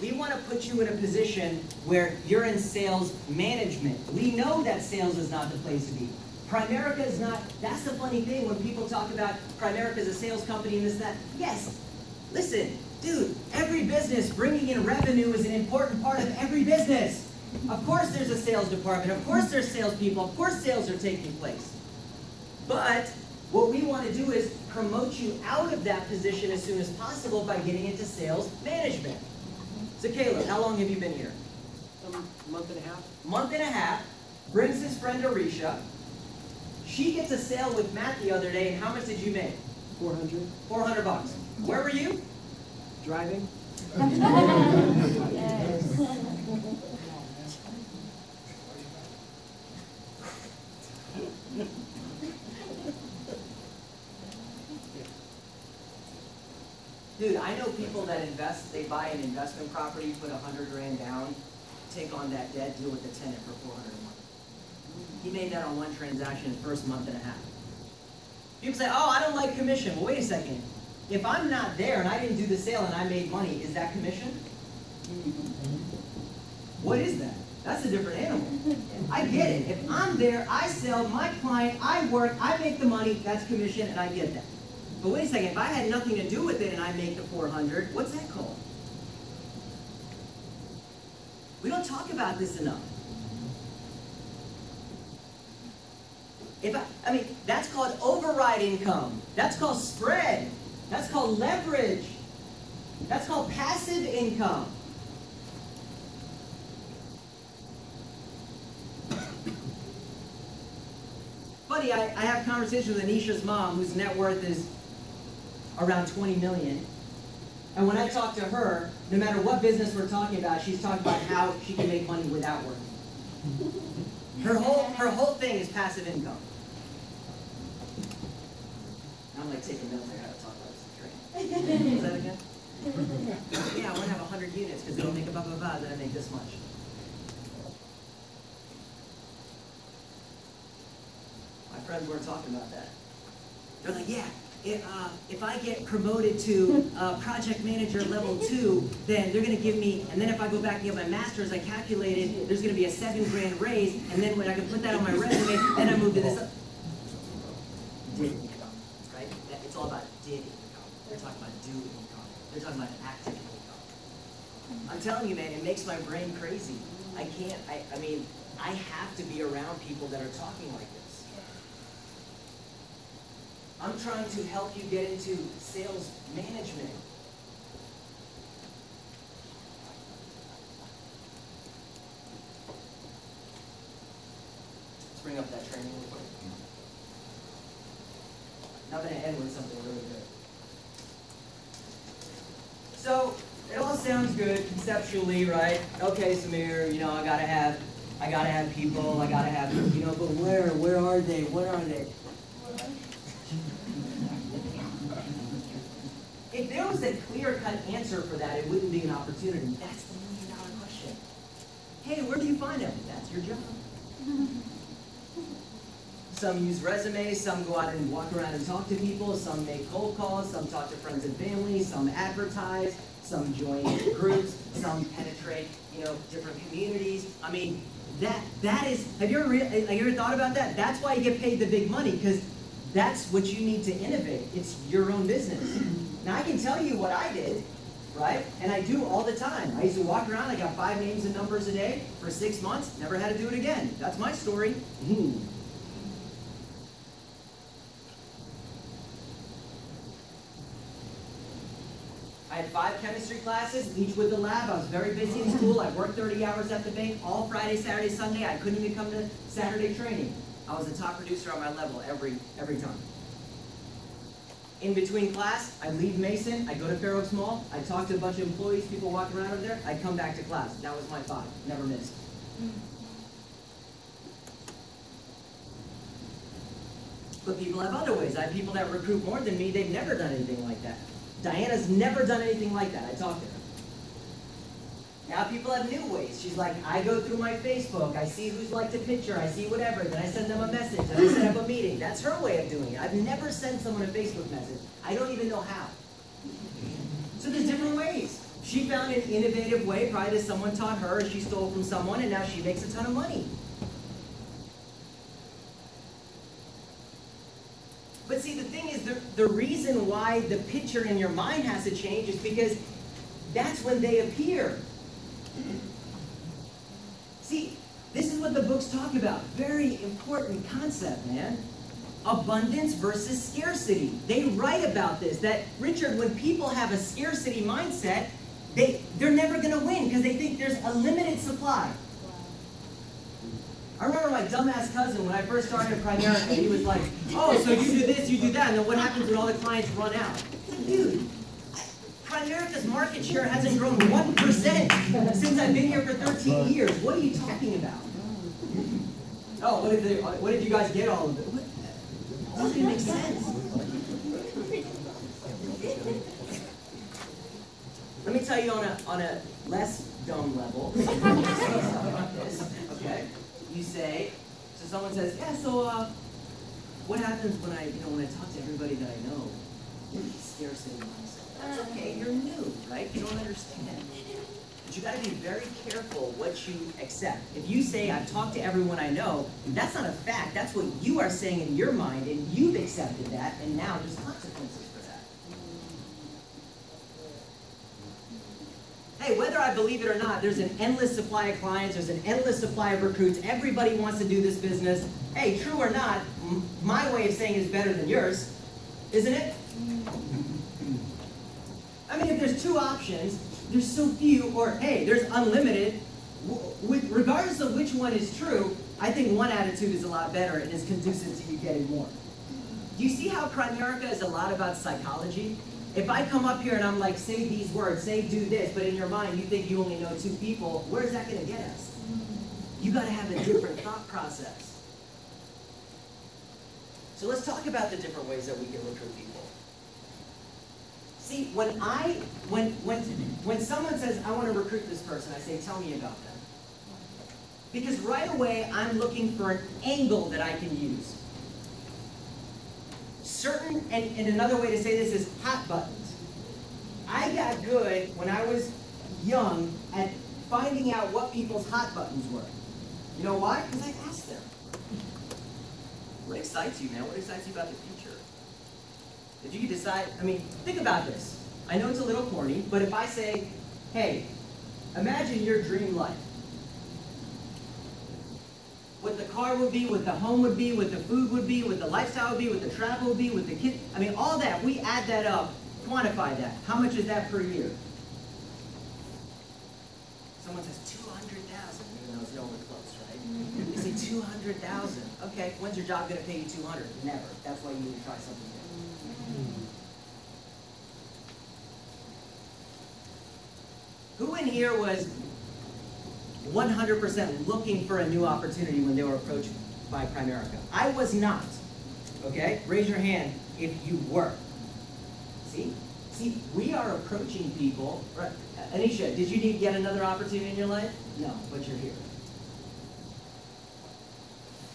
We want to put you in a position where you're in sales management. We know that sales is not the place to be. Primerica is not, that's the funny thing when people talk about Primerica as a sales company and this, that. Yes, listen, dude, every business bringing in revenue is an important part of every business. Of course there's a sales department, of course there's salespeople, of course sales are taking place. But what we want to do is promote you out of that position as soon as possible by getting into sales management. So Caleb, how long have you been here? A month and a half. Month and a half, brings his friend Arisha. She gets a sale with Matt the other day, and how much did you make? 400. 400 bucks. Where were you? Driving. Dude, I know people that invest, they buy an investment property, put 100 grand down, take on that debt, deal with the tenant for 400 a month. He made that on one transaction in the first month and a half. People say, oh, I don't like commission. Well, wait a second. If I'm not there and I didn't do the sale and I made money, is that commission? What is that? That's a different animal. I get it. If I'm there, I sell, my client, I work, I make the money, that's commission, and I get that. But wait a second, if I had nothing to do with it and I make the 400, what's that called? We don't talk about this enough. I mean, that's called override income. That's called spread. That's called leverage. That's called passive income. Buddy, I have conversations with Anisha's mom, whose net worth is around 20 million. And when I talk to her, no matter what business we're talking about, she's talking about how she can make money without working. Her whole thing is passive income. I'm like taking notes. I gotta talk about this train. Is that again? Yeah, I want to have 100 units because it'll make a blah blah blah. Then I make this much. My friends weren't talking about that. They're like, yeah, if I get promoted to project manager level 2, then they're going to give me, and then if I go back and get my master's, I calculated there's going to be a 7 grand raise, and then when I can put that on my resume, then I move to this. Did income, right? It's all about did income. They're talking about do income. They're talking about active income. I'm telling you, man, it makes my brain crazy. I can't, I mean, I have to be around people that are talking like this. I'm trying to help you get into sales management. Let's bring up that training real quick. Now I'm going to end with something really good. So, it all sounds good conceptually, right? Okay, Samir, you know, I gotta have people, I gotta have, you know, but where are they? What are they? If there was a clear-cut answer for that, it wouldn't be an opportunity. That's the million-dollar question. Hey, where do you find them? That's your job. Some use resumes, some go out and walk around and talk to people, some make cold calls, some talk to friends and family, some advertise, some join groups, some penetrate, you know, different communities. I mean, that is, have you ever thought about that? That's why you get paid the big money, because that's what you need to innovate. It's your own business. Now, I can tell you what I did, right? And I do all the time. I used to walk around, I got 5 names and numbers a day for 6 months, never had to do it again. That's my story. I had 5 chemistry classes, each with the lab. I was very busy in school. I worked 30 hours at the bank, all Friday, Saturday, Sunday. I couldn't even come to Saturday training. I was the top producer on my level every time. In between class, I'd leave Mason, I'd go to Fair Oaks Mall, I'd talk to a bunch of employees, people walking around over there, I'd come back to class. That was my 5, never missed. But people have other ways. I have people that recruit more than me, they've never done anything like that. Diana's never done anything like that. I talked to her. Now people have new ways. She's like, I go through my Facebook, I see who's liked a picture, I see whatever, then I send them a message, then I set up a meeting. That's her way of doing it. I've never sent someone a Facebook message. I don't even know how. So there's different ways. She found an innovative way, probably that someone taught her, or she stole from someone, and now she makes a ton of money. But see, the thing is, the reason why the picture in your mind has to change is because that's when they appear. See, this is what the books talk about. Very important concept, man. Abundance versus scarcity. They write about this, that, Richard, when people have a scarcity mindset, they're never going to win because they think there's a limited supply. I remember my dumbass cousin, when I first started at Primerica, he was like, oh, so you do this, you do that, and then what happens when all the clients run out? Dude, Primerica's market share hasn't grown 1% since I've been here for 13 years. What are you talking about? Oh, what if you guys get all of it? What? That doesn't make sense. Let me tell you on a less dumb level. Okay. You say, so someone says, yeah, so what happens when I talk to everybody that I know? Scarcity mindset. That's okay, you're new, right? You don't understand. But you gotta be very careful what you accept. If you say, I've talked to everyone I know, that's not a fact. That's what you are saying in your mind, and you've accepted that, and now there's consequences for that. Hey, whether I believe it or not, there's an endless supply of clients, there's an endless supply of recruits, everybody wants to do this business. Hey, true or not, my way of saying it is better than yours, isn't it? I mean, if there's two options, there's so few, or hey, there's unlimited, regardless of which one is true, I think one attitude is a lot better and is conducive to you getting more. Do you see how Primerica is a lot about psychology? If I come up here and I'm like, say these words, say do this, but in your mind you think you only know two people, where's that going to get us? You got to have a different thought process. So let's talk about the different ways that we can recruit people. See, when someone says, I want to recruit this person, I say, tell me about them. Because right away, I'm looking for an angle that I can use. And another way to say this is hot buttons. I got good when I was young at finding out what people's hot buttons were. You know why? Because I asked them. What excites you, man? What excites you about the future? If you decide, I mean, think about this. I know it's a little corny, but if I say, hey, imagine your dream life. What the car would be, what the home would be, what the food would be, what the lifestyle would be, what the travel would be, what the kids, I mean, all that, we add that up, quantify that. How much is that per year? Someone says 200,000, even though it's nowhere close, right? They say 200,000. Okay, when's your job going to pay you 200? Never. That's why you need to try something different. Who in here was 100% looking for a new opportunity when they were approached by Primerica? I was not. Okay? Raise your hand if you were. See? See, we are approaching people. Right? Anisha, did you need yet another opportunity in your life? No, but you're here.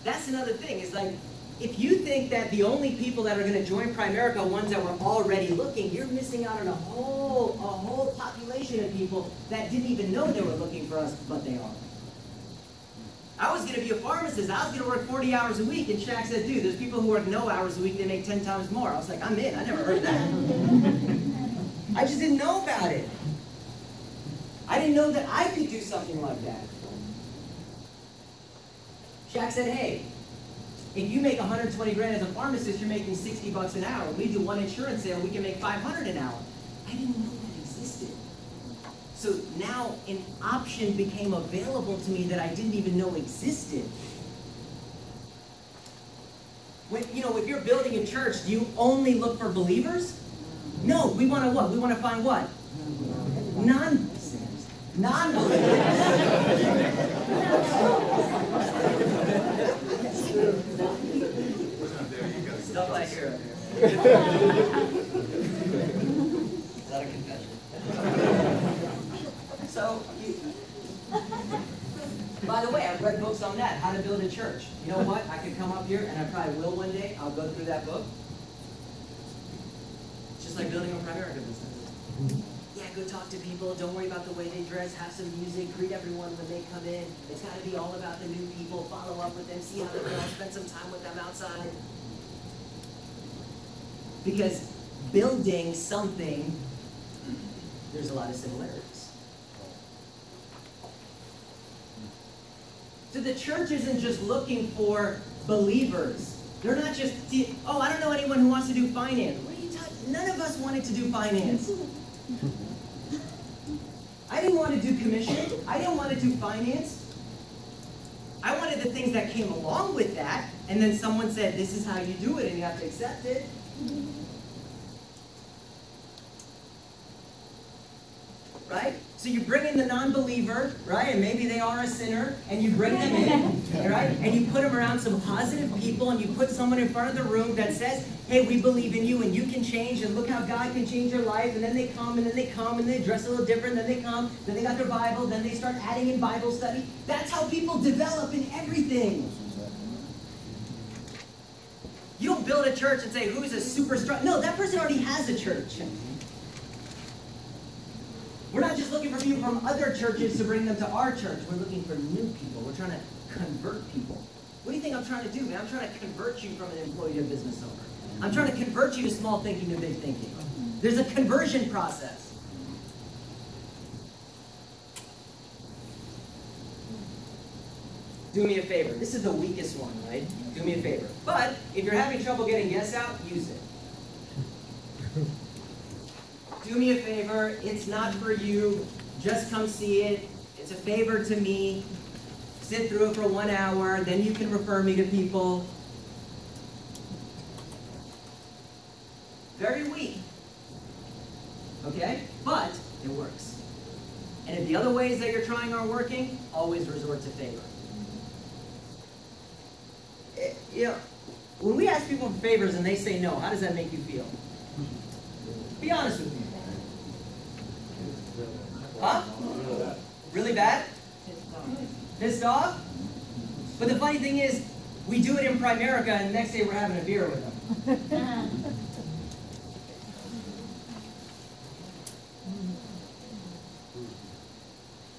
That's another thing. It's like, if you think that the only people that are going to join Primerica are ones that were already looking, you're missing out on a whole population of people that didn't even know they were looking for us, but they are. I was going to be a pharmacist. I was going to work 40 hours a week, and Shaq said, dude, there's people who work no hours a week, they make 10 times more. I was like, I'm in. I never heard that. I just didn't know about it. I didn't know that I could do something like that. Shaq said, hey, if you make 120 grand as a pharmacist, you're making 60 bucks an hour. We do one insurance sale, we can make 500 an hour. I didn't know that existed. So now an option became available to me that I didn't even know existed. When, you know, if you're building a church, do you only look for believers? No, we want to what? We want to find what? Non-believers. Stuff I hear up here. Is that a confession? So, by the way, I've read books on that, how to build a church. You know what? I could come up here, and I probably will one day. I'll go through that book. It's just like building a Primerica business. Yeah, go talk to people. Don't worry about the way they dress. Have some music. Greet everyone when they come in. It's got to be all about the new people. Follow up with them. See how they're going. Spend some time with them outside. Because building something, there's a lot of similarities. So the church isn't just looking for believers. They're not just, oh, I don't know anyone who wants to do finance. What are you talking? None of us wanted to do finance. I didn't want to do commission. I didn't want to do finance. I wanted the things that came along with that, and then someone said, this is how you do it, and you have to accept it. Right? So you bring in the non-believer, right? And maybe they are a sinner, and you bring them in, right? And you put them around some positive people, and you put someone in front of the room that says, hey, we believe in you, and you can change, and look how God can change your life. And then they come, and then they come, and they dress a little different, then they come, then they got their Bible, then they start adding in Bible study. That's how people develop in everything. You don't build a church and say, who's a super strong? No, that person already has a church. We're not just looking for people from other churches to bring them to our church. We're looking for new people. We're trying to convert people. What do you think I'm trying to do, man? I'm trying to convert you from an employee to a business owner. I'm trying to convert you to small thinking to big thinking. There's a conversion process. Do me a favor. This is the weakest one, right? Do me a favor. But if you're having trouble getting guests out, use it. Do me a favor, it's not for you, just come see it. It's a favor to me. Sit through it for 1 hour, then you can refer me to people. Very weak, okay? But it works. And if the other ways that you're trying aren't working, always resort to favor. You know, when we ask people for favors and they say no, how does that make you feel? Be honest with me. Huh? Really bad? Pissed off? But the funny thing is, we do it in Primerica and the next day we're having a beer with them.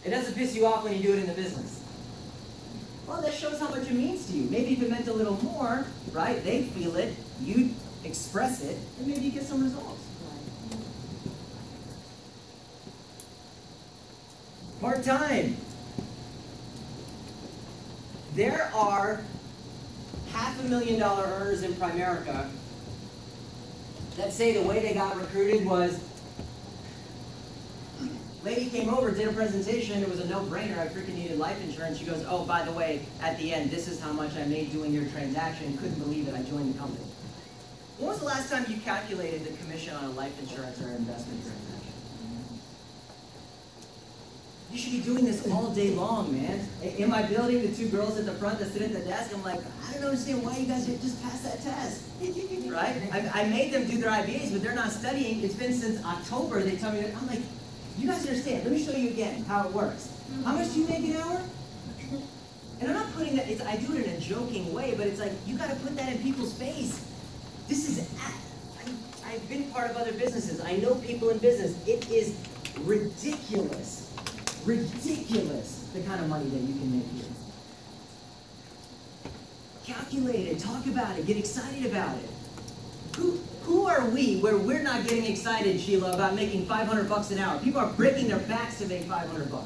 It doesn't piss you off when you do it in the business. Well, that shows how much it means to you. Maybe if it meant a little more, right? They feel it, you express it, and maybe you get some results. Part-time. There are $500,000 earners in Primerica that say the way they got recruited was, lady came over, did a presentation, it was a no-brainer, I freaking needed life insurance. She goes, oh, by the way, at the end, this is how much I made doing your transaction. Couldn't believe it, I joined the company. When was the last time you calculated the commission on a life insurance or investment transaction? You should be doing this all day long, man. In my building, the two girls at the front that sit at the desk, I'm like, I don't understand why you guys just pass that test, right? I made them do their IBAs, but they're not studying. It's been since October. They tell me that. I'm like, you guys understand. Let me show you again how it works. How much do you make an hour? And I'm not putting that, I do it in a joking way, but it's like, you got to put that in people's face. This is, I've been part of other businesses. I know people in business. It is ridiculous. Ridiculous, the kind of money that you can make here. Calculate it, talk about it, get excited about it. Who are we where we're not getting excited, Sheila, about making $500 an hour? People are breaking their backs to make $500.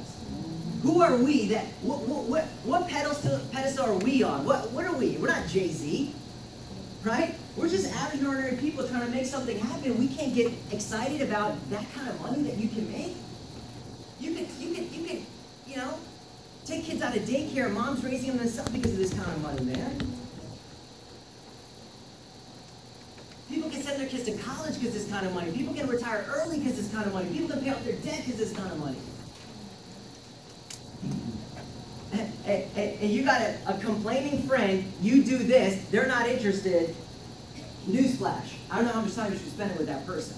Who are we that, what pedestal are we on? What are we? We're not Jay-Z, right? We're just average ordinary people trying to make something happen. We can't get excited about that kind of money that you can make. You could, you know, take kids out of daycare. Mom's raising them themselves because of this kind of money, man. People can send their kids to college because of this kind of money. People can retire early because of this kind of money. People can pay off their debt because of this kind of money. And you got a complaining friend, you do this, they're not interested. Newsflash. I don't know how much time you should spend with that person.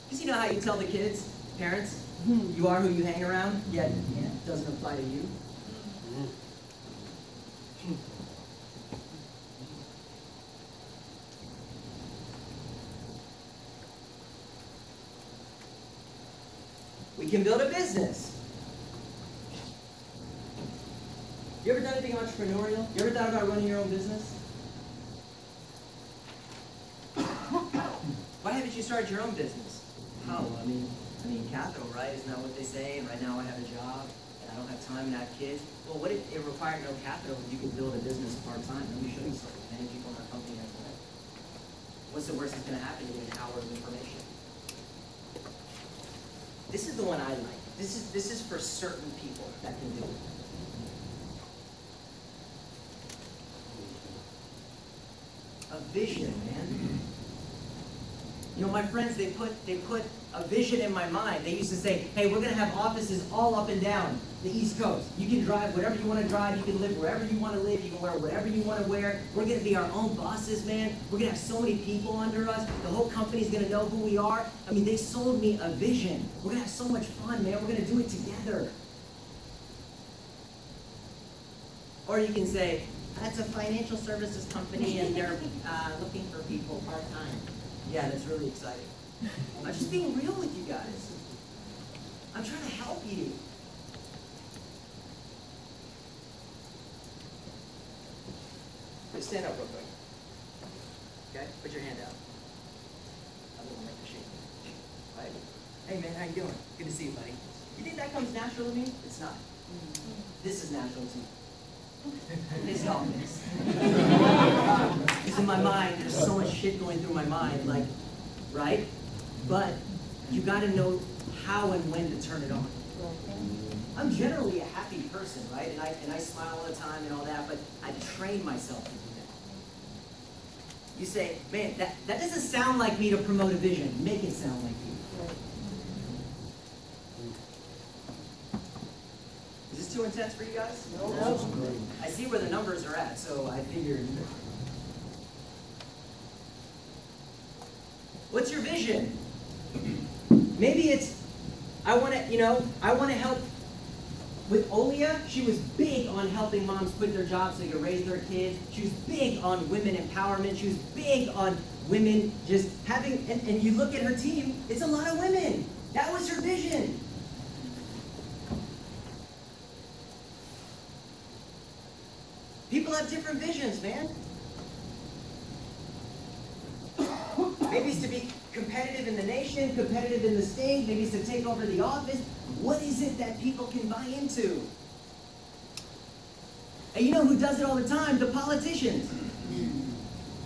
Because you know how you tell the kids, parents, you are who you hang around, yet it doesn't apply to you. We can build a business. You ever done anything entrepreneurial? You ever thought about running your own business? Why haven't you started your own business? How? I mean, capital, right? Isn't that what they say? And right now I have a job, and I don't have time and I have kids. Well, what if it required no capital and you could build a business part-time? Let me show you something. Many people in our company have done it. What's the worst that's going to happen? You get an hour of information. This is the one I like. This is for certain people that can do it. A vision, man. You know, my friends, they put a vision in my mind. They used to say, hey, we're going to have offices all up and down the East Coast. You can drive whatever you want to drive. You can live wherever you want to live. You can wear whatever you want to wear. We're going to be our own bosses, man. We're going to have so many people under us. The whole company's going to know who we are. I mean, they sold me a vision. We're going to have so much fun, man. We're going to do it together. Or you can say, that's a financial services company and they're looking for people part-time. Yeah, that's really exciting. I'm just being real with you guys. I'm trying to help you. Just stand up real quick. Okay? Put your hand out. I won't make a shake. Right? Hey man, how you doing? Good to see you, buddy. You think that comes natural to me? It's not. This is natural to me. It's all this. Because in my mind, there's so much shit going through my mind, like, right? But you gotta know how and when to turn it on. I'm generally a happy person, right? And I smile all the time and all that, but I've trained myself to do that. You say, man, that doesn't sound like me to promote a vision. Make it sound like you. Is this too intense for you guys? No. I see where the numbers are at, so I figured. What's your vision? Maybe it's, I want to help. With Olia, she was big on helping moms quit their jobs so they could raise their kids. She was big on women empowerment. She was big on women just having, and you look at her team, it's a lot of women. That was her vision. People have different visions, man. Maybe it's to be competitive in the nation, competitive in the state, maybe it's to take over the office. What is it that people can buy into? And you know who does it all the time? The politicians.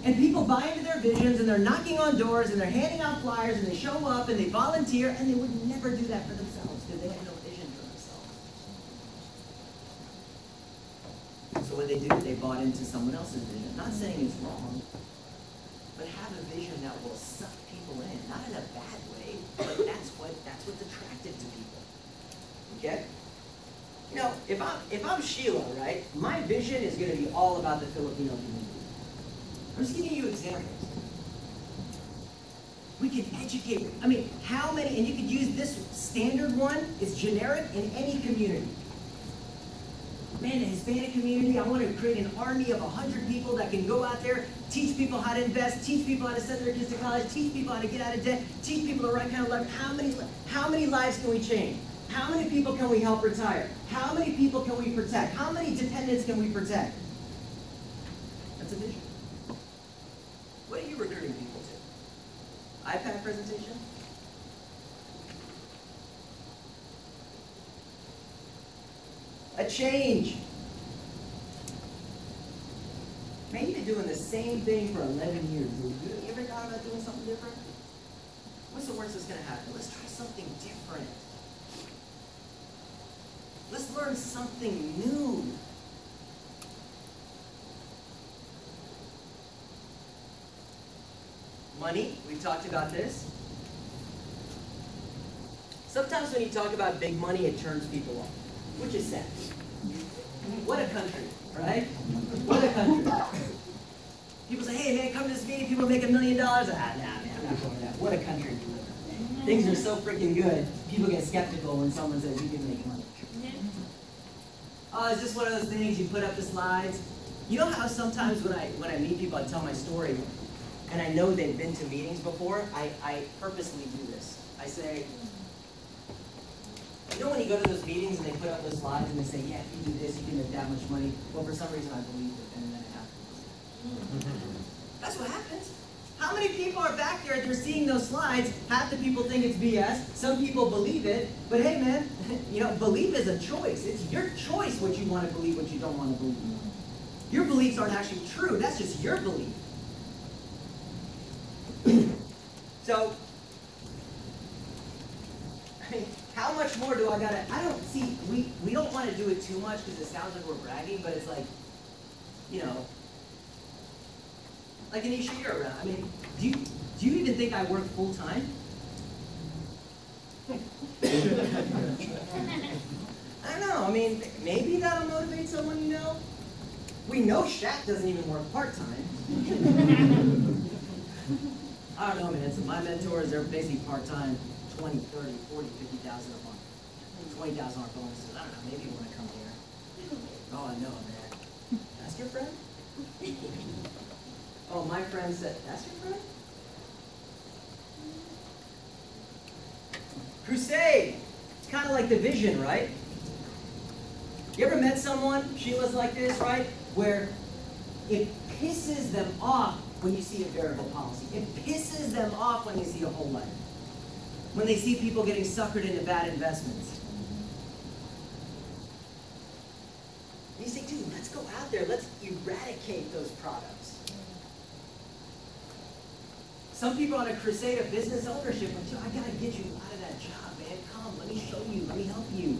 And people buy into their visions and they're knocking on doors and they're handing out flyers and they show up and they volunteer and they would never do that for themselves because they have no vision for themselves. So what they do, they bought into someone else's vision. Not saying it's wrong, but have a vision that will suck people in. Not in a bad way, but that's what's attractive to people. Okay? You know, if I'm Sheila, right, my vision is going to be all about the Filipino community. I'm just giving you examples. We can educate. I mean, how many, and you could use this standard one, it's generic in any community. Man, the Hispanic community, I want to create an army of 100 people that can go out there, teach people how to invest, teach people how to send their kids to college, teach people how to get out of debt, teach people the right kind of life. How many lives can we change? How many people can we help retire? How many people can we protect? How many dependents can we protect? That's a vision. What are you recruiting people to? iPad presentation? A change. Man, you've been doing the same thing for 11 years. You ever thought about doing something different? What's the worst that's going to happen? Let's try something different. Let's learn something new. Money, we've talked about this. Sometimes when you talk about big money, it turns people off, which is sad. What a country, right? What a country. People say, hey man, come to this meeting, people make $1 million. Nah, man, I'm not going to that. What a country we live in. Things are so freaking good, people get skeptical when someone says you can make money. Oh, it's just one of those things, you put up the slides. You know how sometimes when I meet people, I tell my story, and I know they've been to meetings before, I purposely do this. I say, You know when you go to those meetings and they put up those slides and they say, yeah, if you do this, you can make that much money. Well, for some reason I believe it, and then it happens. That's what happens. How many people are back there, they're seeing those slides, half the people think it's BS, some people believe it, but hey man, you know, belief is a choice. It's your choice what you want to believe, what you don't want to believe. Your beliefs aren't actually true, that's just your belief. So, I mean, how much more do I gotta, I don't see, we don't want to do it too much because it sounds like we're bragging, but it's like, you know, like Anisha, you're around. I mean, do you even think I work full time? I don't know. I mean, maybe that'll motivate someone you know. We know Shaq doesn't even work part time. I don't know, man. So my mentors, they're basically part time, 20, 30, 40, 50,000 a month. 20,000 are bonuses. I don't know. Maybe you want to come here. Oh, I know, man. That's your friend? Oh, my friend said, that's your friend? Crusade. It's kind of like the vision, right? You ever met someone, Sheila's like this, right? Where it pisses them off when you see a variable policy. It pisses them off when they see a whole life. When they see people getting suckered into bad investments. And you say, dude, let's go out there. Let's eradicate those products. Some people on a crusade of business ownership are, I gotta get you out of that job, man. Come, let me show you, let me help you.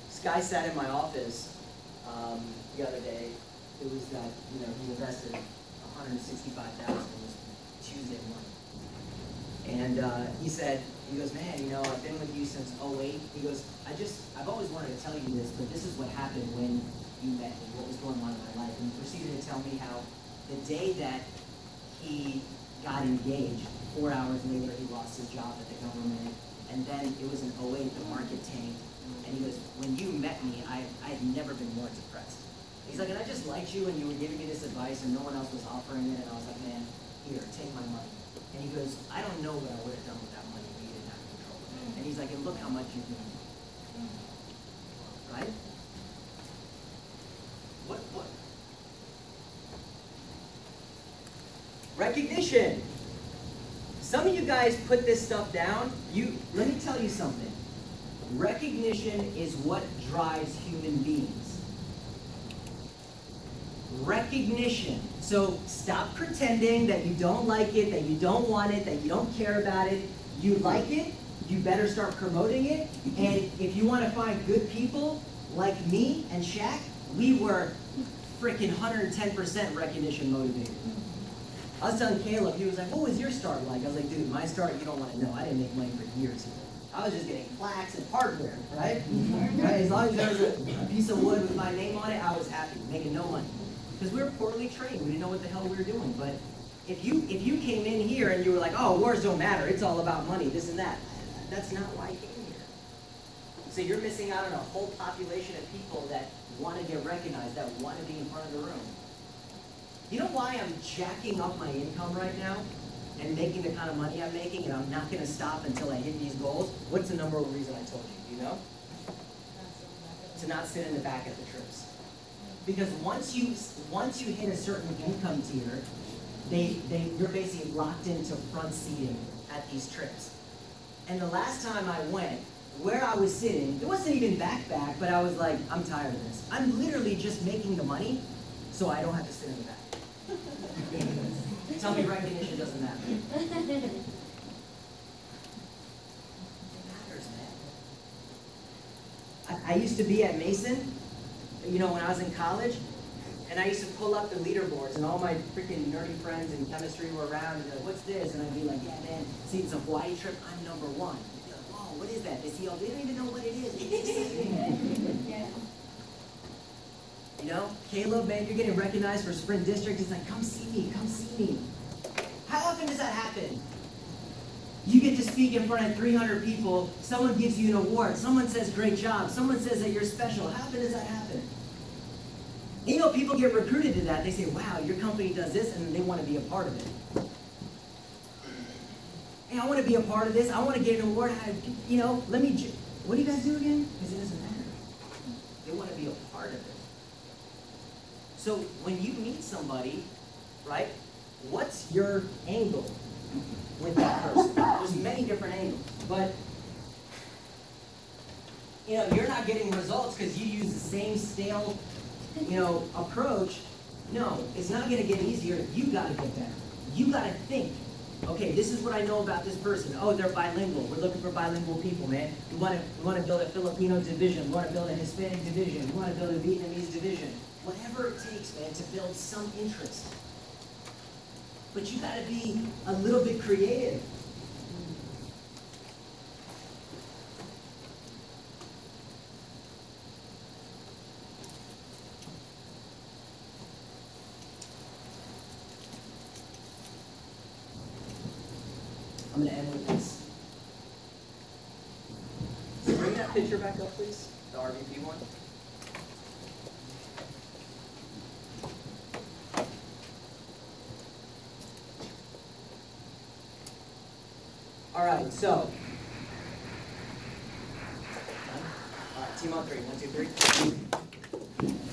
This guy sat in my office the other day. It was that, you know, he invested $165,000. It was Tuesday morning. And he said, he goes, man, you know, I've been with you since 08. He goes, I've always wanted to tell you this, but this is what happened when you met me, what was going on in my life. And he proceeded to tell me how the day that he got engaged, 4 hours later he lost his job at the government. And then it was in 08, the market tanked. And he goes, when you met me, I've never been more depressed. He's like, and I just liked you and you were giving me this advice and no one else was offering it. And I was like, man, here, take my money. And he goes, I don't know what I would have done with that money if you didn't have control. And he's like, and look how much you've given me. Right? What? Recognition. Some of you guys put this stuff down. Let me tell you something. Recognition is what drives human beings. Recognition. So stop pretending that you don't like it, that you don't want it, that you don't care about it. You like it, you better start promoting it. And if you want to find good people like me and Shaq, we were freaking 110% recognition motivated. I was telling Caleb, he was like, what was your start like? I was like, dude, my start, you don't want to know. I didn't make money for years here. I was just getting plaques and hardware, right? Right? As long as there was a piece of wood with my name on it, I was happy, making no money. Because we were poorly trained. We didn't know what the hell we were doing. But if you came in here and you were like, oh, wars don't matter. It's all about money, this and that. That's not why I came here. So you're missing out on a whole population of people that want to get recognized, that want to be in front of the room. You know why I'm jacking up my income right now and making the kind of money I'm making, and I'm not going to stop until I hit these goals? What's the number one reason I told you? Do you know? To not sit in the back at the trips. Because once you hit a certain income tier, you're basically locked into front seating at these trips. And the last time I went, where I was sitting, it wasn't even back, but I was like, I'm tired of this. I'm literally just making the money so I don't have to sit in the back. Tell me recognition doesn't matter. It matters, man. I used to be at Mason, you know, when I was in college, and I used to pull up the leaderboards, and all my freaking nerdy friends in chemistry were around, and they're like, what's this? And I'd be like, yeah, man, see, it's a Hawaii trip, I'm number one. They'd be like, whoa, what is that? They see, they don't even know what it is. It's exciting. Yeah. You know, Caleb, man, you're getting recognized for Sprint District. He's like, come see me, come see me. How often does that happen? You get to speak in front of 300 people, someone gives you an award, someone says, great job, someone says that you're special. How often does that happen? And you know, people get recruited to that. They say, wow, your company does this, and they want to be a part of it. Hey, I want to be a part of this. I want to get an award. You know, let me. What do you guys do again? Because it doesn't matter. They want to be a part of it. So when you meet somebody, right? What's your angle with that person? There's many different angles, but you know, you're not getting results because you use the same stale, you know, approach. No, it's not going to get easier. You got to get better. You got to think. Okay, this is what I know about this person. Oh, they're bilingual. We're looking for bilingual people, man. We want to build a Filipino division. We want to build a Hispanic division. We want to build a Vietnamese division. Whatever it takes, man, to build some interest. But you got to be a little bit creative. I'm going to end with this. So bring that picture back up, please. The RVP one. All right, so. All right, team on three. 1, 2, 3.